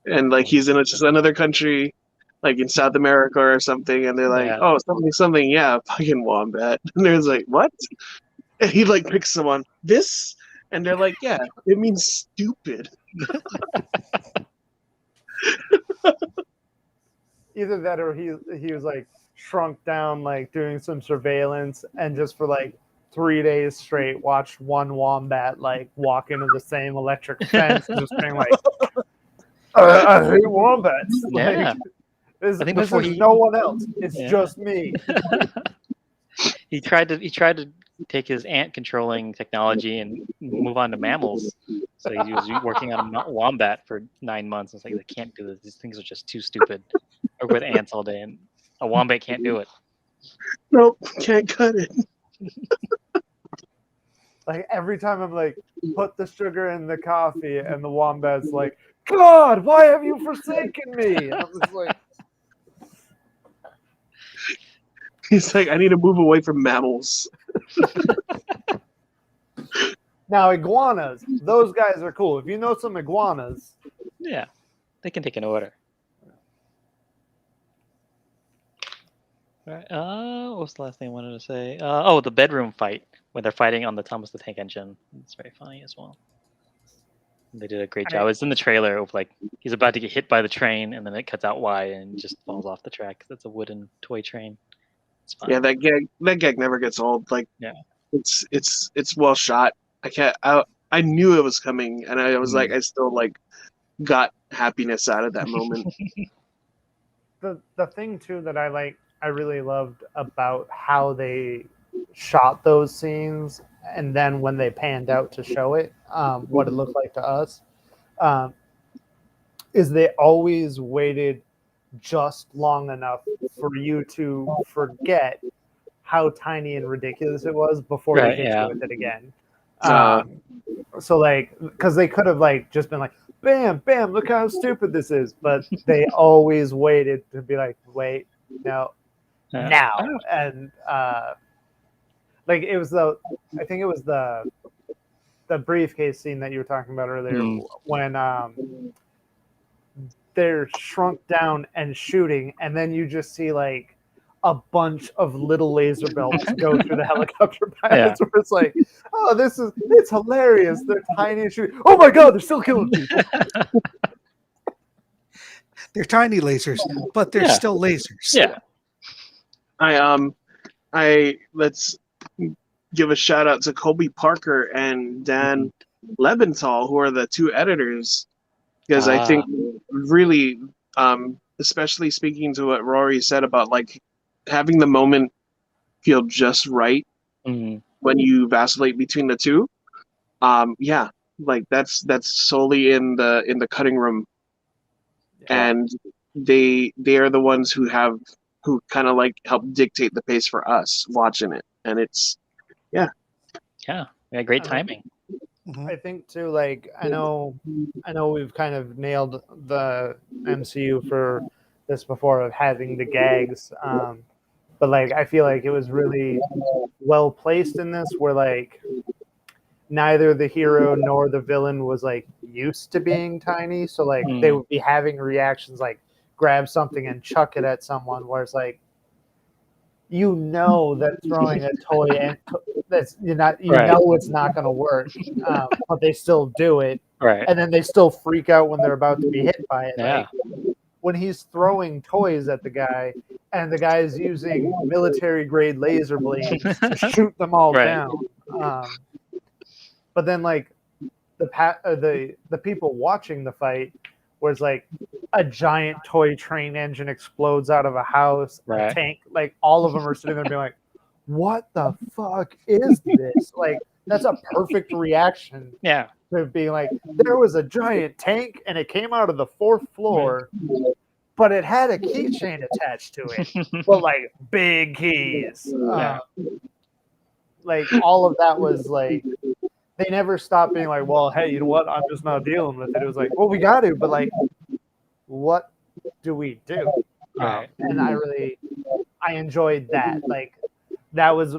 and like he's in just another country, like in South America or something, and they're like, Yeah. oh, something, yeah, fucking wombat, and there's like, what? And he like picks someone this, and they're like, yeah, it means stupid. either that or he was like shrunk down, like doing some surveillance, and just for like 3 days straight watched one wombat like walk into the same electric fence and just being like, I hate wombats. Yeah. Like, this I think is before he- no one else. It's Yeah. just me. He tried to take his ant controlling technology and move on to mammals. So he was working on a wombat for 9 months. It's like, they can't do this. These things are just too stupid. Work with ants all day, and a wombat can't do it. Nope, can't cut it. Like, every time I'm like, put the sugar in the coffee, and the wombat's like, God, why have you forsaken me? And I'm just like, He's like, I need to move away from mammals. now iguanas, those guys are cool. If you know some iguanas, Yeah, they can take an order. All right. What was the last thing I wanted to say? The bedroom fight when they're fighting on the Thomas the Tank Engine. It's very funny as well. They did a great job. It's in the trailer of like he's about to get hit by the train, and then it cuts out wide and just falls off the track. That's a wooden toy train. It's fun. Yeah, that gag never gets old. Like, Yeah. it's well shot. I knew it was coming, and I was like, I still like got happiness out of that moment. the thing too that I really loved about how they shot those scenes, and then when they panned out to show it, what it looked like to us, is they always waited just long enough for you to forget how tiny and ridiculous it was before they hit you with it again. So like, because they could have like just been like, bam, bam, look how stupid this is, but they always waited to be like, wait, no, now. And like, it was I think it was the briefcase scene that you were talking about earlier, when they're shrunk down and shooting, and then you just see like a bunch of little laser belts go through the helicopter pilots, where it's like, oh, it's hilarious. They're tiny and shooting. Oh my God, they're still killing people. They're tiny lasers, but they're still lasers. Yeah. I let's give a shout out to Colby Parker and Dan Lebenthal, who are the 2 editors, because I think really, especially speaking to what Rory said about like having the moment feel just right when you vacillate between the 2. Yeah, like that's solely in the cutting room, and they are the ones who kind of like help dictate the pace for us watching it, and it's great timing. I think too, like, I know we've kind of nailed the MCU for this before, of having the gags, but like I feel like it was really well placed in this, where like neither the hero nor the villain was like used to being tiny, so like they would be having reactions like grab something and chuck it at someone, where it's like that throwing a toy and that's Right. know it's not going to work, but they still do it, Right. and then they still freak out when they're about to be hit by it. Yeah. Like when he's throwing toys at the guy, and the guy is using military grade laser blades to shoot them all Right. down. But then like the people watching the fight, where it's like a giant toy train engine explodes out of a house, Right. a tank, like all of them are sitting there being like, what the fuck is this? Like that's a perfect reaction Yeah. to being like, there was a giant tank and it came out of the 4th floor, but it had a keychain attached to it, but like big keys. Yeah. Like all of that was like, they never stopped being like, well, hey, you know what? I'm just not dealing with it. It was like, well, we got to, but like, what do we do? Right. And I enjoyed that. Like that was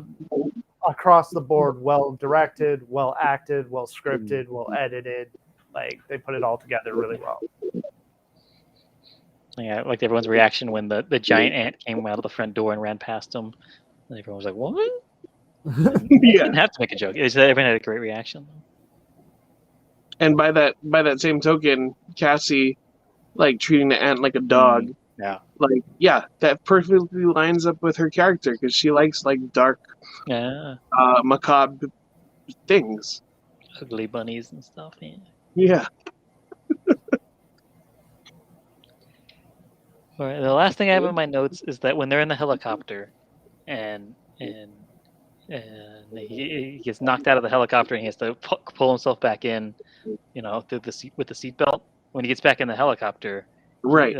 across the board, well directed, well acted, well scripted, well edited. Like they put it all together really well. Yeah, like everyone's reaction when the giant ant came out of the front door and ran past them. And everyone was like, what? And you didn't have to make a joke. Everyone had a great reaction. And by that same token, Cassie, like treating the ant like a dog. Yeah. Like, yeah, that perfectly lines up with her character because she likes like dark, macabre things. Ugly bunnies and stuff. Yeah. Yeah. All right, the last thing I have in my notes is that when they're in the helicopter, and he gets knocked out of the helicopter and he has to pull himself back in, through the seat with the seatbelt. When he gets back in the helicopter, Right.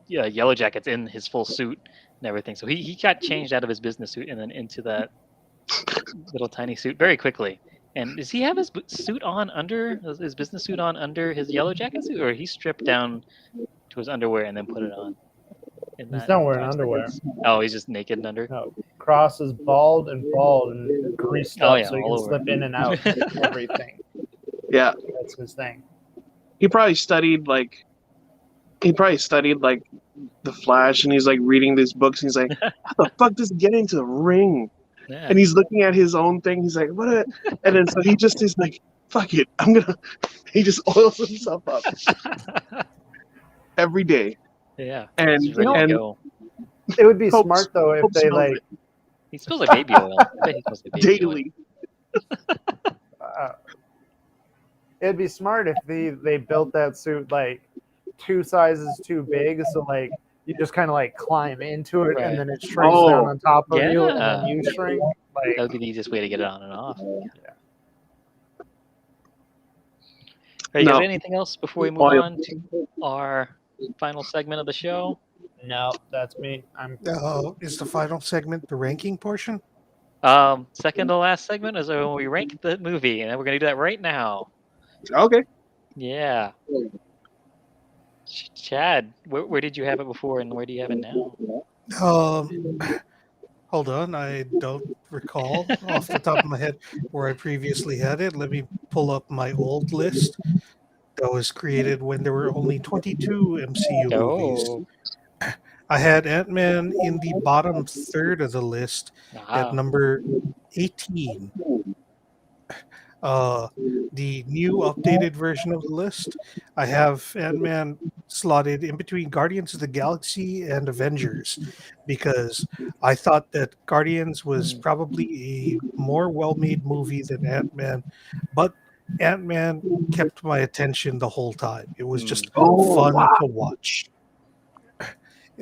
Yellow Jacket's in his full suit and everything. So he got changed out of his business suit and then into that little tiny suit very quickly. And does he have his suit on under his business suit on under his Yellow Jacket suit, or he stripped down to his underwear and then put it on? He's not wearing underwear. Oh, he's just naked and under. No, Cross is bald and greased up, so he can slip in and out of everything. Yeah, that's his thing. He probably studied like the Flash, and he's like reading these books. And he's like, "How the fuck does he get into the ring?" Yeah. And he's looking at his own thing. He's like, "What?" And then so he just is like, "Fuck it, I'm gonna." He just oils himself up every day. Yeah, and it would be smart though if they like. He smells like baby oil. I bet he smells like baby daily. It'd be smart if they built that suit like 2 sizes too big, so like you just kind of like climb into it and then it shrinks down on top of you and then you shrink. Like that would be the easiest way to get it on and off. Yeah. Are you guys anything else before we move on to our final segment of the show? No, that's me. Is the final segment the ranking portion? Second to last segment is when we rank the movie, and we're going to do that right now. Okay. Yeah. Chad, where did you have it before, and where do you have it now? Hold on, I don't recall off the top of my head where I previously had it. Let me pull up my old list that was created when there were only 22 MCU movies. I had Ant-Man in the bottom third of the list at number 18. The new updated version of the list, I have Ant-Man slotted in between Guardians of the Galaxy and Avengers, because I thought that Guardians was probably a more well-made movie than Ant-Man, but Ant-Man kept my attention the whole time. It was just fun to watch.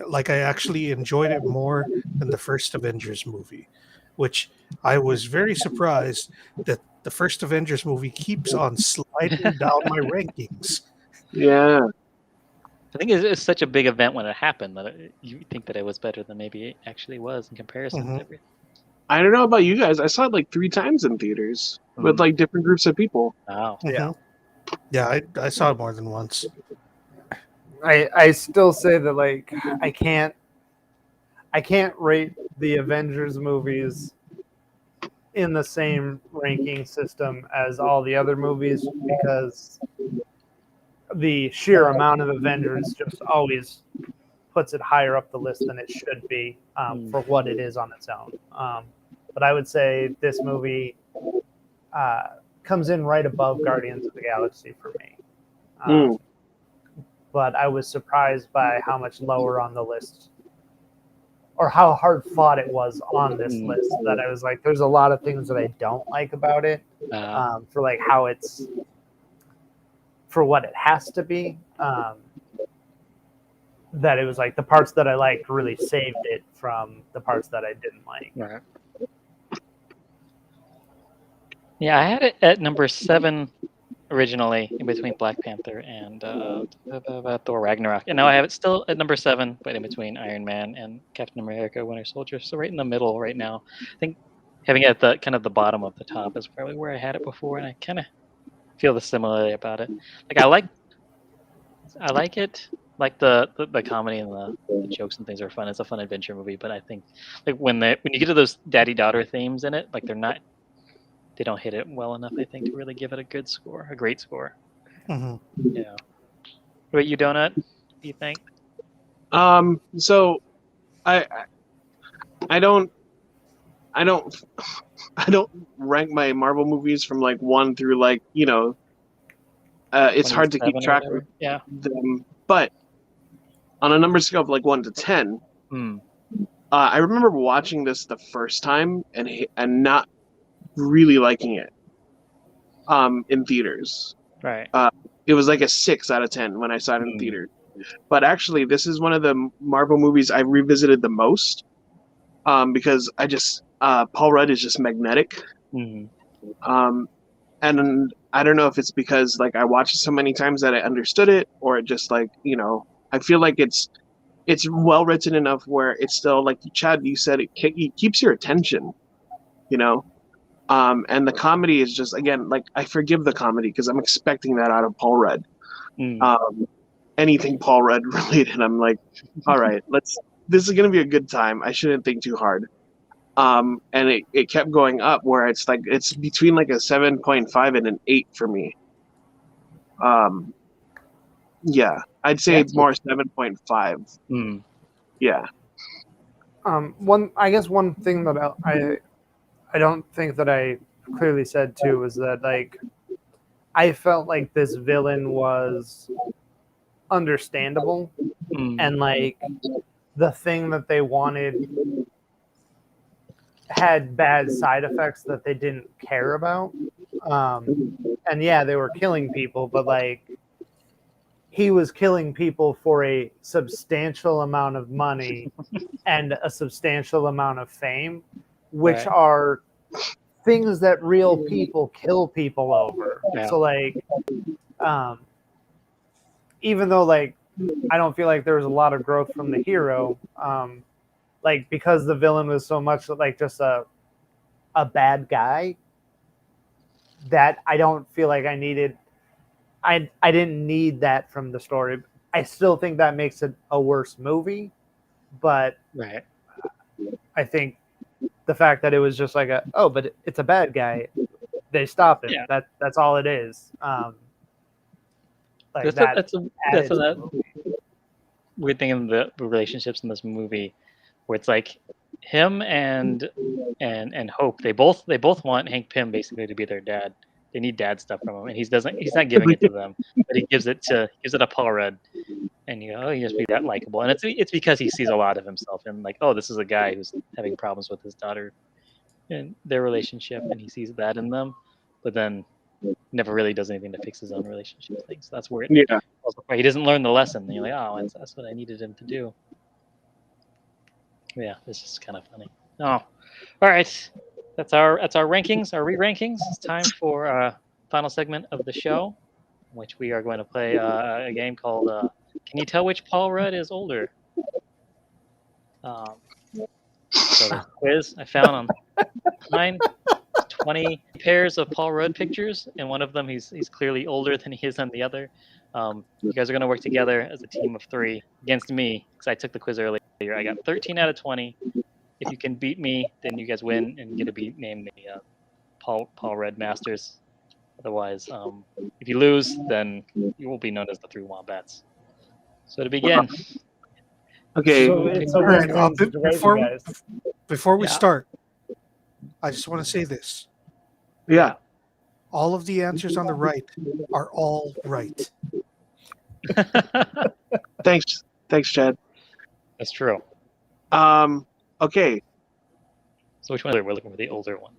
Like, I actually enjoyed it more than the first Avengers movie, which I was very surprised that the first Avengers movie keeps on sliding down my rankings. Yeah. I think it's such a big event when it happened that you think that it was better than maybe it actually was in comparison to everything. I don't know about you guys. I saw it like 3 times in theaters with like different groups of people. Wow. Yeah, I saw it more than once. I still say that like I can't rate the Avengers movies in the same ranking system as all the other movies because the sheer amount of Avengers just always puts it higher up the list than it should be for what it is on its own. But I would say this movie comes in right above Guardians of the Galaxy for me. But I was surprised by how much lower on the list or how hard fought it was on this list that I was like, there's a lot of things that I don't like about it for like how it's for what it has to be. That it was like the parts that I liked really saved it from the parts that I didn't like. Right. Yeah, I had it at number 7 originally, in between Black Panther and Thor Ragnarok, and now I have it still at number 7, but in between Iron Man and Captain America: Winter Soldier. So right in the middle right now. I think having it at the kind of the bottom of the top is probably where I had it before, and I kind of feel the similarity about it. Like I like it. Like the comedy and the jokes and things are fun. It's a fun adventure movie, but I think like when you get to those daddy-daughter themes in it, like they don't hit it well enough, I think, to really give it a good score, a great score. Yeah. What you, Donut? Do you think? So I don't rank my Marvel movies from like 1 through like, it's hard to keep track of them. But on a number scale of like 1 to 10, I remember watching this the first time and not really liking it in theaters. Right. It was like a 6 out of 10 when I saw it in theaters. But actually, this is one of the Marvel movies I revisited the most because Paul Rudd is just magnetic. And I don't know if it's because like I watched it so many times that I understood it, or it just like I feel like it's well written enough where it's still like Chad, you said it keeps your attention, and the comedy is just, again, like I forgive the comedy because I'm expecting that out of Paul Rudd. Anything Paul Rudd related, I'm like, all right, this is gonna be a good time. I shouldn't think too hard. And it kept going up where it's like it's between like a 7.5 and an 8 for me. Yeah, I'd say more 7.5. Yeah. One thing that I don't think that I clearly said too was that like I felt like this villain was understandable and like the thing that they wanted had bad side effects that they didn't care about. And yeah, they were killing people, but like he was killing people for a substantial amount of money and a substantial amount of fame, which are things that real people kill people over. So like even though like I don't feel like there was a lot of growth from the hero, like because the villain was so much like just a bad guy, that I don't feel like I needed. I didn't need that from the story. I still think that makes it a worse movie, but I think the fact that it was just like but it's a bad guy, they stop him. That's all it is. Like that's a weird thing in the relationships in this movie, where it's like him and Hope. They both want Hank Pym basically to be their dad. They need dad stuff from him, and he's not giving it to them, but he gives it to Paul Rudd, and he just be that likable. And it's because he sees a lot of himself in like, oh, this is a guy who's having problems with his daughter and their relationship, and he sees that in them, but then never really does anything to fix his own relationship things. So that's where he doesn't learn the lesson. And you're like, oh, that's what I needed him to do. Yeah, it's just kind of funny. Oh, all right. That's our rankings, our re-rankings. It's time for final segment of the show, in which we are going to play a game called Can You Tell Which Paul Rudd is Older? So the quiz I found online, 20 pairs of Paul Rudd pictures, and one of them he's clearly older than he is on the other. You guys are going to work together as a team of 3 against me, because I took the quiz earlier. I got 13 out of 20. if you can beat me, then you guys win and get to be named the Paul Red Masters. Otherwise, if you lose, then you will be known as the Three Wombats. So to begin, Okay. So it's a All right, win-win situation, guys. before we Yeah. start, I just want to say this. Yeah. All of the answers on the right are all right. Thanks, Chad. that's true. Okay. So which one? We're looking for the older one.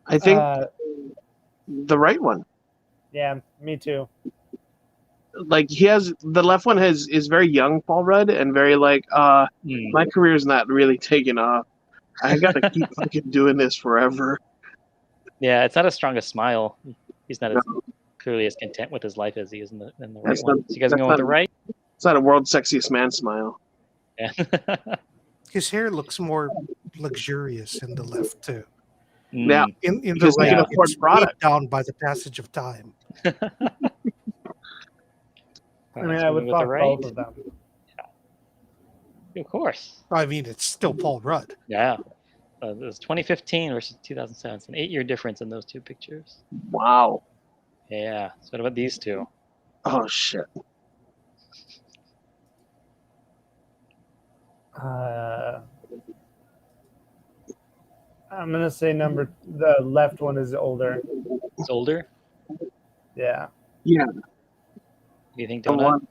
I think Uh, the right one. yeah, me too. Like he has the left one is very young Paul Rudd and very like my career's not really taking off. I gotta keep fucking doing this forever. Yeah, it's not as strong a smile. He's not as No. clearly as content with his life as he is in the right That's one. not- So you guys are that's going with the not- right? It's not a world's sexiest man smile. Yeah. His hair looks more luxurious in the left too. Yeah. In the Because he right, can afford it's product. weighed down by the passage of time. I mean, I would with the fuck right. both of them. Of course. I mean, it's still Paul Rudd. Yeah. It was 2015 versus 2007. It's an 8-year difference in those two pictures. Wow. Yeah. So what about these two? Oh shit. I'm gonna say the left one is older. It's older. Yeah. Yeah. Do you think The Donut? one.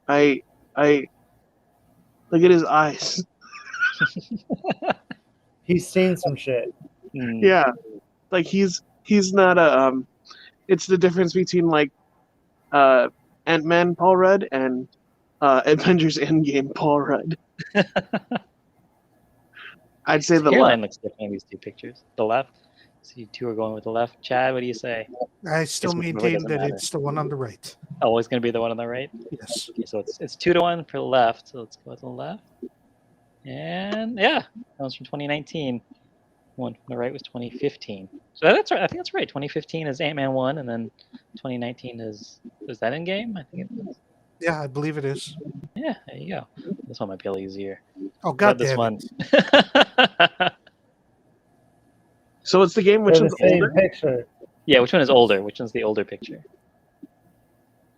I look at his eyes. He's seen some shit. Yeah. Like he's not a it's the difference between like Ant-Man Paul Rudd and Avengers Endgame Paul Rudd. I'd say the hairline left. looks different in these two pictures. The left. So you two are going with the left. Chad, what do you say? I still Guess whichever maintain doesn't that matter. it's the one on the right. Oh, it's going to be the one on the right? Yes. Okay, so it's 2-1 for the left. So let's go with the left. And yeah, that was from 2019. One from the right was 2015. So that's right. I think that's right. 2015 is Ant-Man 1, and then 2019 is that in game? I think it is. Yeah, I believe it is. Yeah, there you go. This one might be a little easier. Oh, What God about this damn one? it. So it's the game which They're one's the same older? picture. Yeah, which one is older? Which one's the older picture?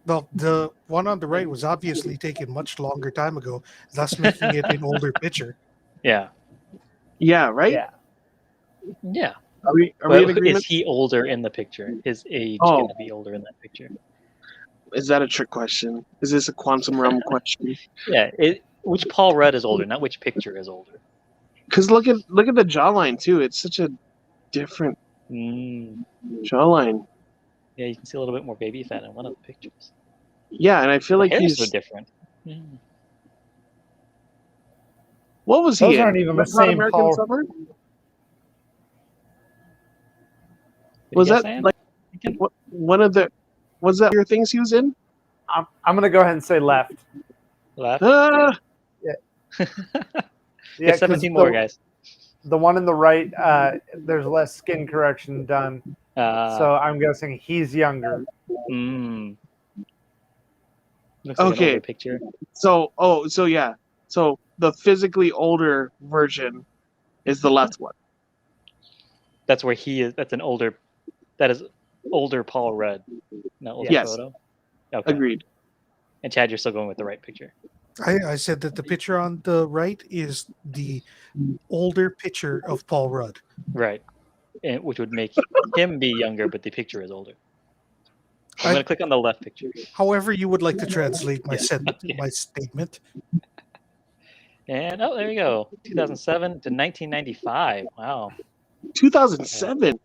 Well, the one on the right was obviously taken much longer time ago, thus making it an older picture. Yeah. Yeah, right? Yeah. Yeah. Are we But in agreement? is he older in the picture? His age Oh. going to be older in that picture? Is that a trick question? Is this a quantum realm question? Yeah. Which Paul Rudd is older, not which picture is older. Because look at the jawline too. It's such a different jawline. Yeah, you can see a little bit more baby fat in one of the pictures. Yeah, and I feel like the hairs he's are different. what was he Those in? aren't even the That's not same American Paul. Summer? What are Was you guys that saying? like one of the was that your things he was in? I'm gonna go ahead and say left. Left? Yeah, Get 17 more, guys. The one in the right, there's less skin correction done, so I'm guessing he's younger. Looks like an Okay. older picture. So yeah. So the physically older version is the left one. That's where he is. That is older Paul Rudd. Not older Yes. photo. Okay. Agreed. And Chad, you're still going with the right picture. I said that the picture on the right is the older picture of Paul Rudd. Right. And, which would make him be younger, but the picture is older. I'm I- going to click on the left picture. However, you would like to translate my Yeah. my statement. And, oh, there you go. 2007 to 1995. Wow. 2007.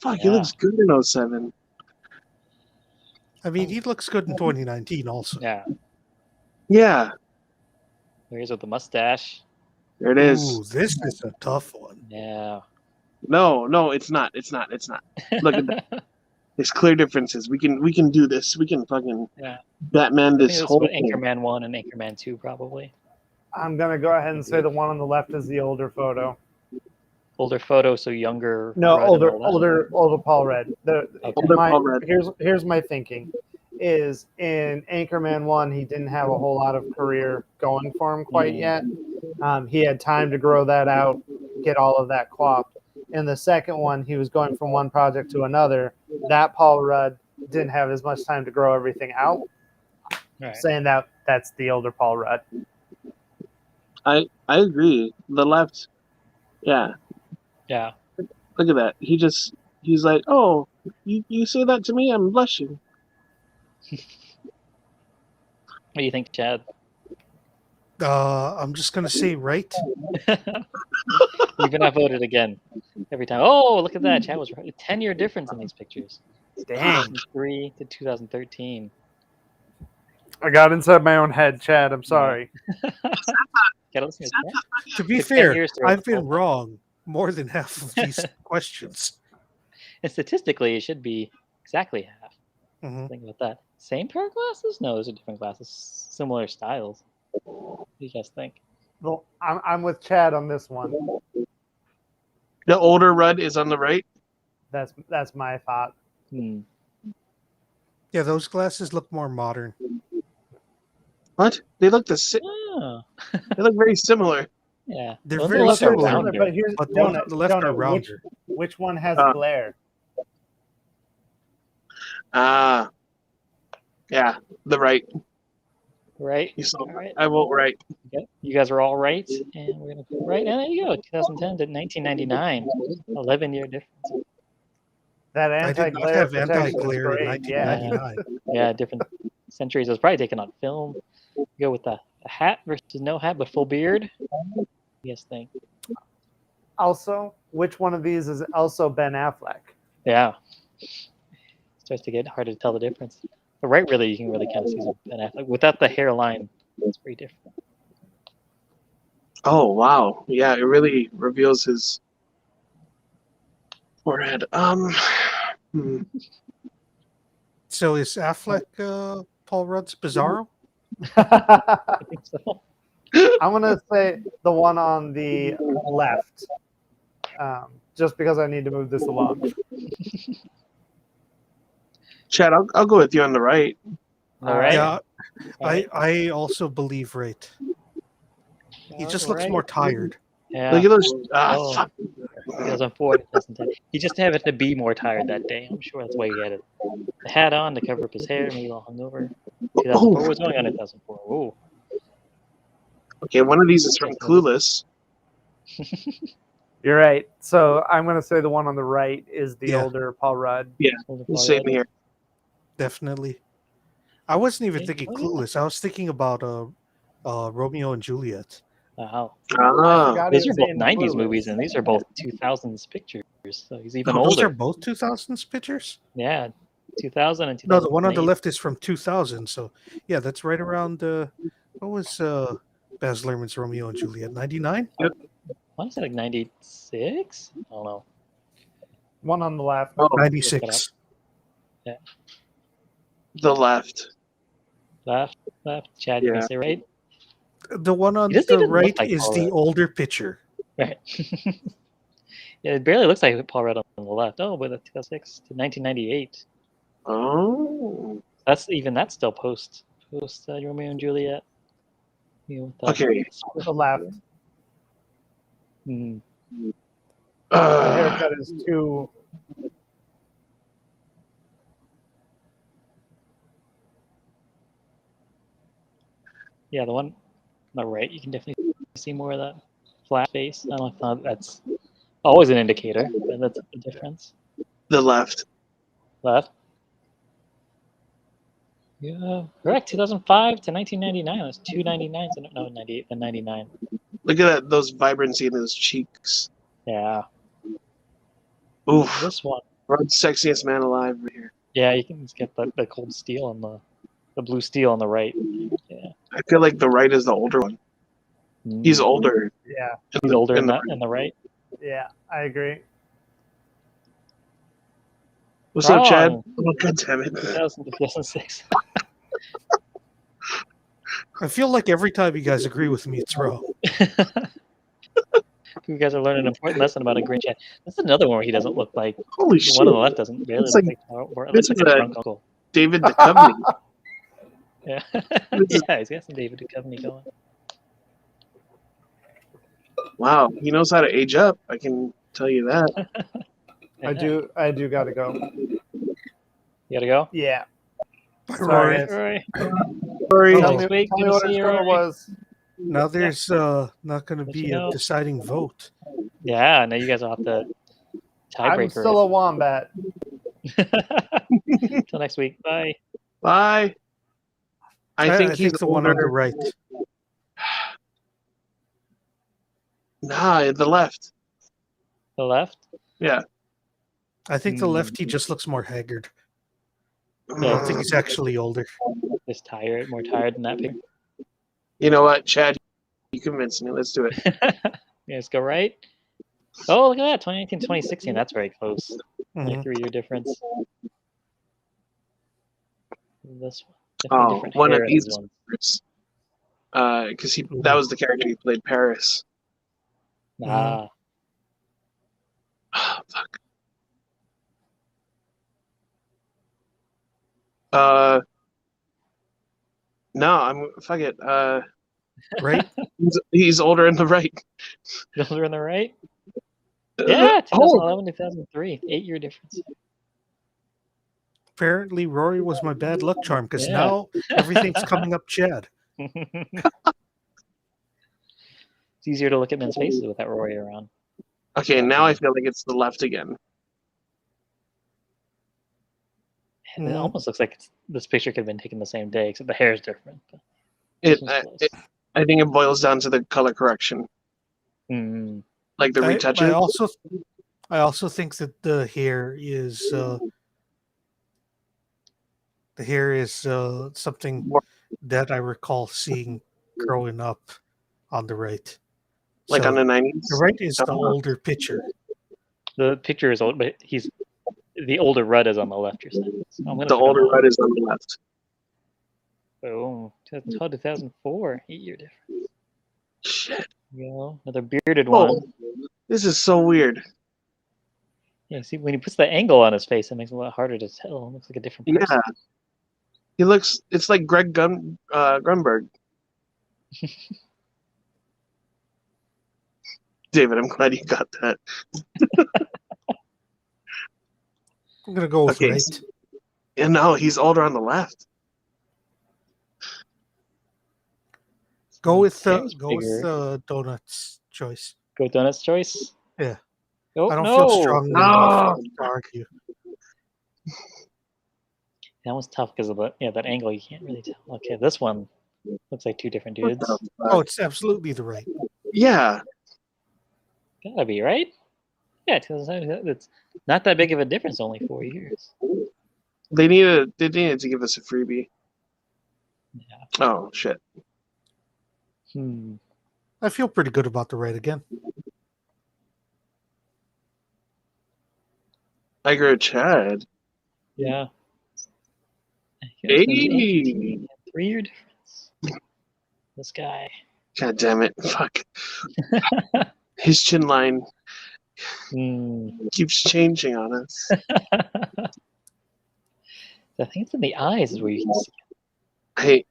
Fuck, he Yeah. looks good in 07. I mean, he looks good in 2019 also. Yeah. Yeah, Here's with the mustache. there it is. Ooh, this is a tough one. Yeah. No, it's not. Look at that. There's clear differences. We can do this. We can fucking Yeah. Batman I think this this is whole what thing. Anchorman 1 and Anchorman 2 probably. I'm gonna go ahead and say the one on the left is the older photo. Older photo, so younger. No, Rudd and all that. older Paul Rudd. Okay. Older Paul Rudd. Here's my thinking. is in Anchorman 1, he didn't have a whole lot of career going for him quite yet. He had time to grow that out, get all of that cloth. In the second one, he was going from one project to another. That Paul Rudd didn't have as much time to grow everything out. Right. Saying that's the older Paul Rudd. I agree. The left, yeah. Yeah. Look at that. He's like, oh, you say that to me, I'm blushing. What do you think, Chad? I'm just gonna say right. You've been outvoted again every time. Oh, look at that. Chad was right. A 10-year difference in these pictures. Dang. 2003 to 2013. I got inside my own head, Chad. I'm sorry. Gotta listen to Chad. To be Took 10 fair, years to I've been overcome. wrong more than half of these questions. And statistically, it should be exactly half. hmm Think about that. Same pair of glasses? No, those are different glasses. Similar styles. What do you guys think? Well, I'm with Chad on this one. The older Rudd is on the right. That's my thought. Hmm. Yeah, those glasses look more modern. What? They look the same. Oh, They look very similar. yeah. They're The ones very on the left are similar, rounder. But here's But the ones Donut, on the left are Donut, rounder. which one has Uh, glare? Ah, yeah, the right. Right? You saw. All right. I vote right. Okay. You guys are all right. And we're going to put right. And there you go. 2010 to 1999. 11-year difference. That I did not anti-glare have protection is anti-glare in great. Yeah. 1999. Yeah, different centuries. It was probably taken on film. You go with the hat versus no hat, but full beard. What do you guys think? Also, which one of these is also Ben Affleck? Yeah. Starts to get harder to tell the difference. But right, really, you can really kind of see some Ben Affleck. Without the hairline, it's very different. Oh wow, yeah, it really reveals his forehead. Hmm. So is Affleck Paul Rudd's Bizarro? I think so. I'm going to say the one on the left, just because I need to move this along. Chad, I'll go with you on the right. All right. Yeah, All right. I also believe right. He just looks Right. more tired. Yeah. Look at those. Oh. Fuck. 2004, 2010. He just happened to be more tired that day. I'm sure that's why he had it. The hat on to cover up his hair, maybe a little hungover. 2004 was going on in 2004. Ooh. Okay, one of these is from Clueless. You're right. So I'm going to say the one on the right is the Yeah. older Paul Rudd. Same here. Definitely. I wasn't even Okay. thinking Clueless. I was thinking about Romeo and Juliet. Wow. Ah, forgot These he are was both in 90s Clueless. movies, and these are both 2000s pictures. So he's even Oh, those are older. both 2000s pictures? Yeah. 2000 and 2008. No, the one on the left is from 2000. So, yeah, that's right around what was Baz Luhrmann's Romeo and Juliet? 99? I want to say like 96? I don't know. One on the left. oh, 96. the left. Left. Chad, you Yeah. gonna say right? The one on He doesn't the even look right like is Paul the Rudd. older picture. Right. Yeah, it barely looks like Paul Rudd on the left. Oh, but 2006 to 1998. Oh. That's still post Romeo and Juliet. You know, with the- Okay. The left. Mm, The haircut is too. yeah, the one on the right, you can definitely see more of that flat face. I don't know if that's always an indicator, but that's the difference. The left. Left. Yeah, correct. 2005 to 1999. That's 299. So no, 98 and 99. Look at that, those vibrancy in those cheeks. Yeah. Oof. This one. Rudd's sexiest man alive right here. Yeah, you can just get the cold steel on the blue steel on the right. Yeah. I feel like the right is the older one. He's older. Yeah, He's older in in the right. yeah, I agree. What's up, Chad? Wrong. Oh, God damn it. 2000 to 2006. I feel like every time you guys agree with me, it's wrong. You guys are learning an important lesson about a green chat. That's another one where he doesn't look like Holy the shit. one on the left doesn't really It's look like- like or it this looks is like a a- drunk uncle. David Duchovny. Yeah, This is- yeah, he's got some David Duchovny going. Wow, he knows how to age up. I can tell you that. I do gotta go. You gotta go. Yeah. Bye, Sorry, Rory. guys. Rory. Sorry. Tell Tell next me, week. tell Good me to what see our you, score Rory. was. Now there's not going to Let be you a know. deciding vote. Yeah, now you guys will have to tiebreaker. I'm still a wombat. Till next week. Bye. Bye. I think he's the one on the older. right. Nah, the left. The left. Yeah. I think the lefty just looks more haggard. I Yeah. don't think he's actually older. Just tired, more tired than that picture. You know what, Chad? You convinced me. Let's do it. Yeah, let's go right. Oh, look at that. 2019, 2016. That's very close. Only Mhm. 3-year difference. This one. Definitely Oh, different one hair of in these. these ones. Because that was the character he played, Paris. Ah. Oh, fuck. No, fuck it. Right? He's older in the right. Those are on the right? Yeah, Oh, 2011, 2003. 8-year difference. Apparently, Rory was my bad luck charm because Yeah. now everything's coming up Chad. It's easier to look at men's faces with that Rory around. okay. Now I feel like it's the left again. It Mhm. almost looks like this picture could have been taken the same day, except the hair is different. But It, this one's close. I think it boils down to the color correction, Mm. like the I retouching. also think that the hair is something More- that I recall seeing growing up on the right. like So on the 90s. the right is the older picture. The picture is old, but the older Rudd is on the left. You're saying so I'm gonna The put him older on. red is on the left. Oh, 2004, 8-year difference. Shit. You know, another bearded Oh, one. this is so weird. Yeah, see, when he puts the angle on his face, it makes it a lot harder to tell. It looks like a different person. Yeah. He looks. It's like Greg Grunberg. David, I'm glad you got that. I'm gonna go with Okay. right. And no, he's older on the left. Go with Hair's donuts choice. Go Donuts choice. Yeah. Oh, I don't no. feel strongly enough to argue. That was tough because of that angle. You can't really tell. Okay, this one looks like two different What dudes. the Oh, fuck? it's absolutely the right. Yeah. Gotta be right. Yeah, 2007. It's not that big of a difference. Only 4 years. They needed to give us a freebie. Yeah. Oh shit. I feel pretty good about the right again. I agree with Chad. Yeah. Hey. 3-year difference. This guy. God damn it. Fuck. His chin line keeps changing on us. I think it's in the eyes is where you can see.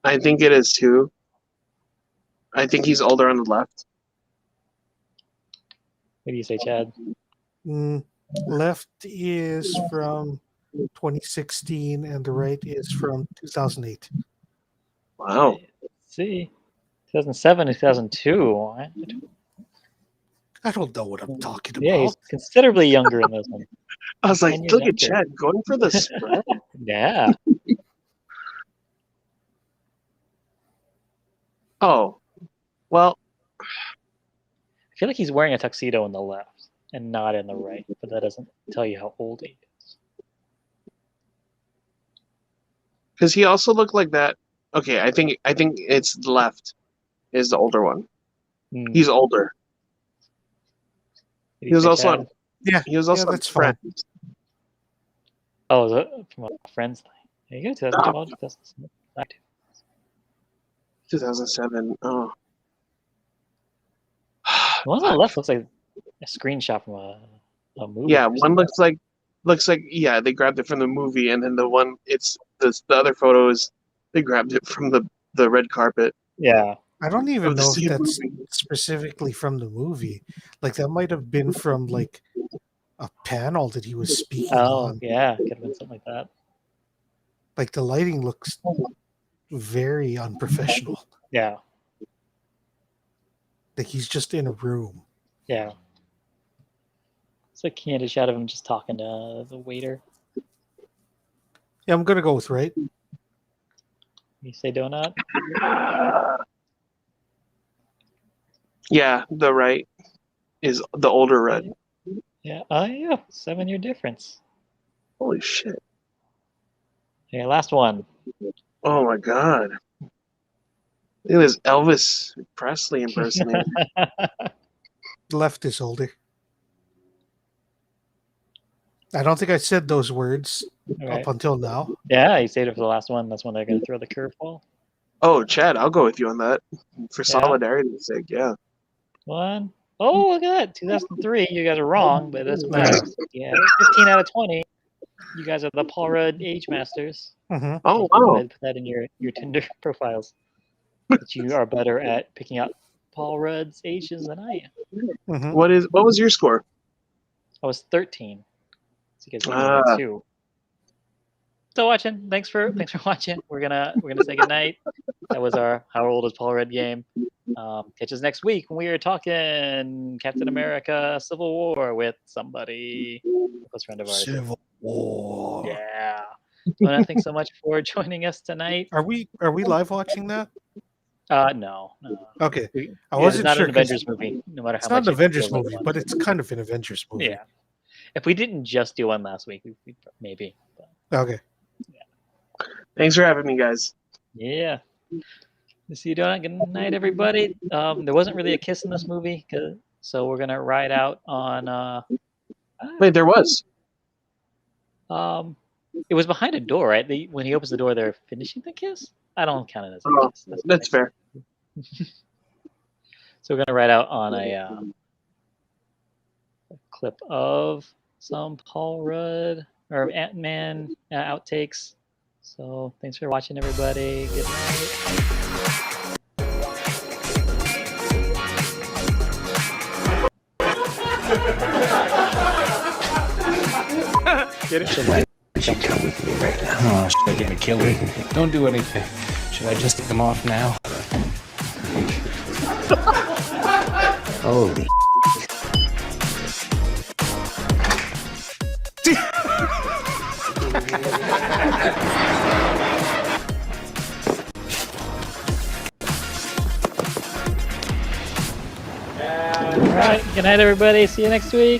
I think it is too. I think he's older on the left. What do you say, Chad? Left is from 2016 and the right is from 2008. Wow. Let's see. 2007, 2002. I don't know what I'm talking about. Yeah, he's considerably younger in this one. I was like, 10 years look at younger. Chad going for the spread. Yeah. Oh. Well, I feel like he's wearing a tuxedo in the left and not in the right, but that doesn't tell you how old he is. because he also looked like that. Okay, I think it's the left is the older one. He's older. What do He you was say, also Chad? on. Yeah, He was also on that's fine. Friends. Oh, is it from a Friends thing? There you go, 2012, 2007. 2007. Oh. The one on the left looks like a screenshot from a movie. Yeah, or one something. looks like looks like they grabbed it from the movie, and then the other photo is they grabbed it from the red carpet Yeah. I don't even of the know if same that's movie. specifically from the movie. Like that might have been from like a panel that he was speaking Oh, on. yeah. Could have been something like that. Like the lighting looks very unprofessional. Yeah. Like he's just in a room. Yeah. It's a candid shot of him just talking to the waiter. Yeah, I'm gonna go with right. You say donut? Yeah, the right is the older red. Yeah. Oh, yeah. 7-year difference. Holy shit! Okay, last one. Oh my god! Look at this Elvis Presley impersonator. Left is older. I don't think I said those words Right. up until now. Yeah, you saved it for the last one. That's when they're going to throw the curveball. Oh, Chad, I'll go with you on that for Yeah. solidarity's sake. Yeah. One. Oh, look at that. 2003. You guys are wrong, but it doesn't matter. Yeah, 15 out of 20. You guys are the Paul Rudd age masters. Mm-hmm. Oh Go wow! ahead, put that in your Tinder profiles. That you are better at picking out Paul Rudd's ages than I am. Mm-hmm. What was your score? I was 13. So you guys beat me Ah. by 2. Still watching. Thanks for watching. We're gonna say goodnight. That was our How Old Is Paul Rudd game. Catch us next week when we are talking Captain America: Civil War with somebody, a close friend of ours. Civil War. Yeah. Well, thanks so much for joining us tonight. Are we live watching that? No. Okay. We- I yeah, wasn't it's not sure an 'cause Avengers movie, no matter It's how not much an it Avengers feels like movie, one. but it's kind of an Avengers movie. Yeah. If we didn't just do one last week, we maybe. But Okay. Thanks for having me, guys. yeah. See you doing it. Good night, everybody. There wasn't really a kiss in this movie, so we're gonna ride out on. Wait, there was. It was behind a door, right? When he opens the door, they're finishing the kiss. I don't count it as a Oh, kiss. that's fair. So we're gonna ride out on a clip of some Paul Rudd or Ant-Man outtakes. So thanks for watching, everybody. Good night. Get it? Should you come with me right now? Oh, should I get me killed? Don't do anything. Should I just take them off now? Holy. All right. Good night, everybody. See you next week.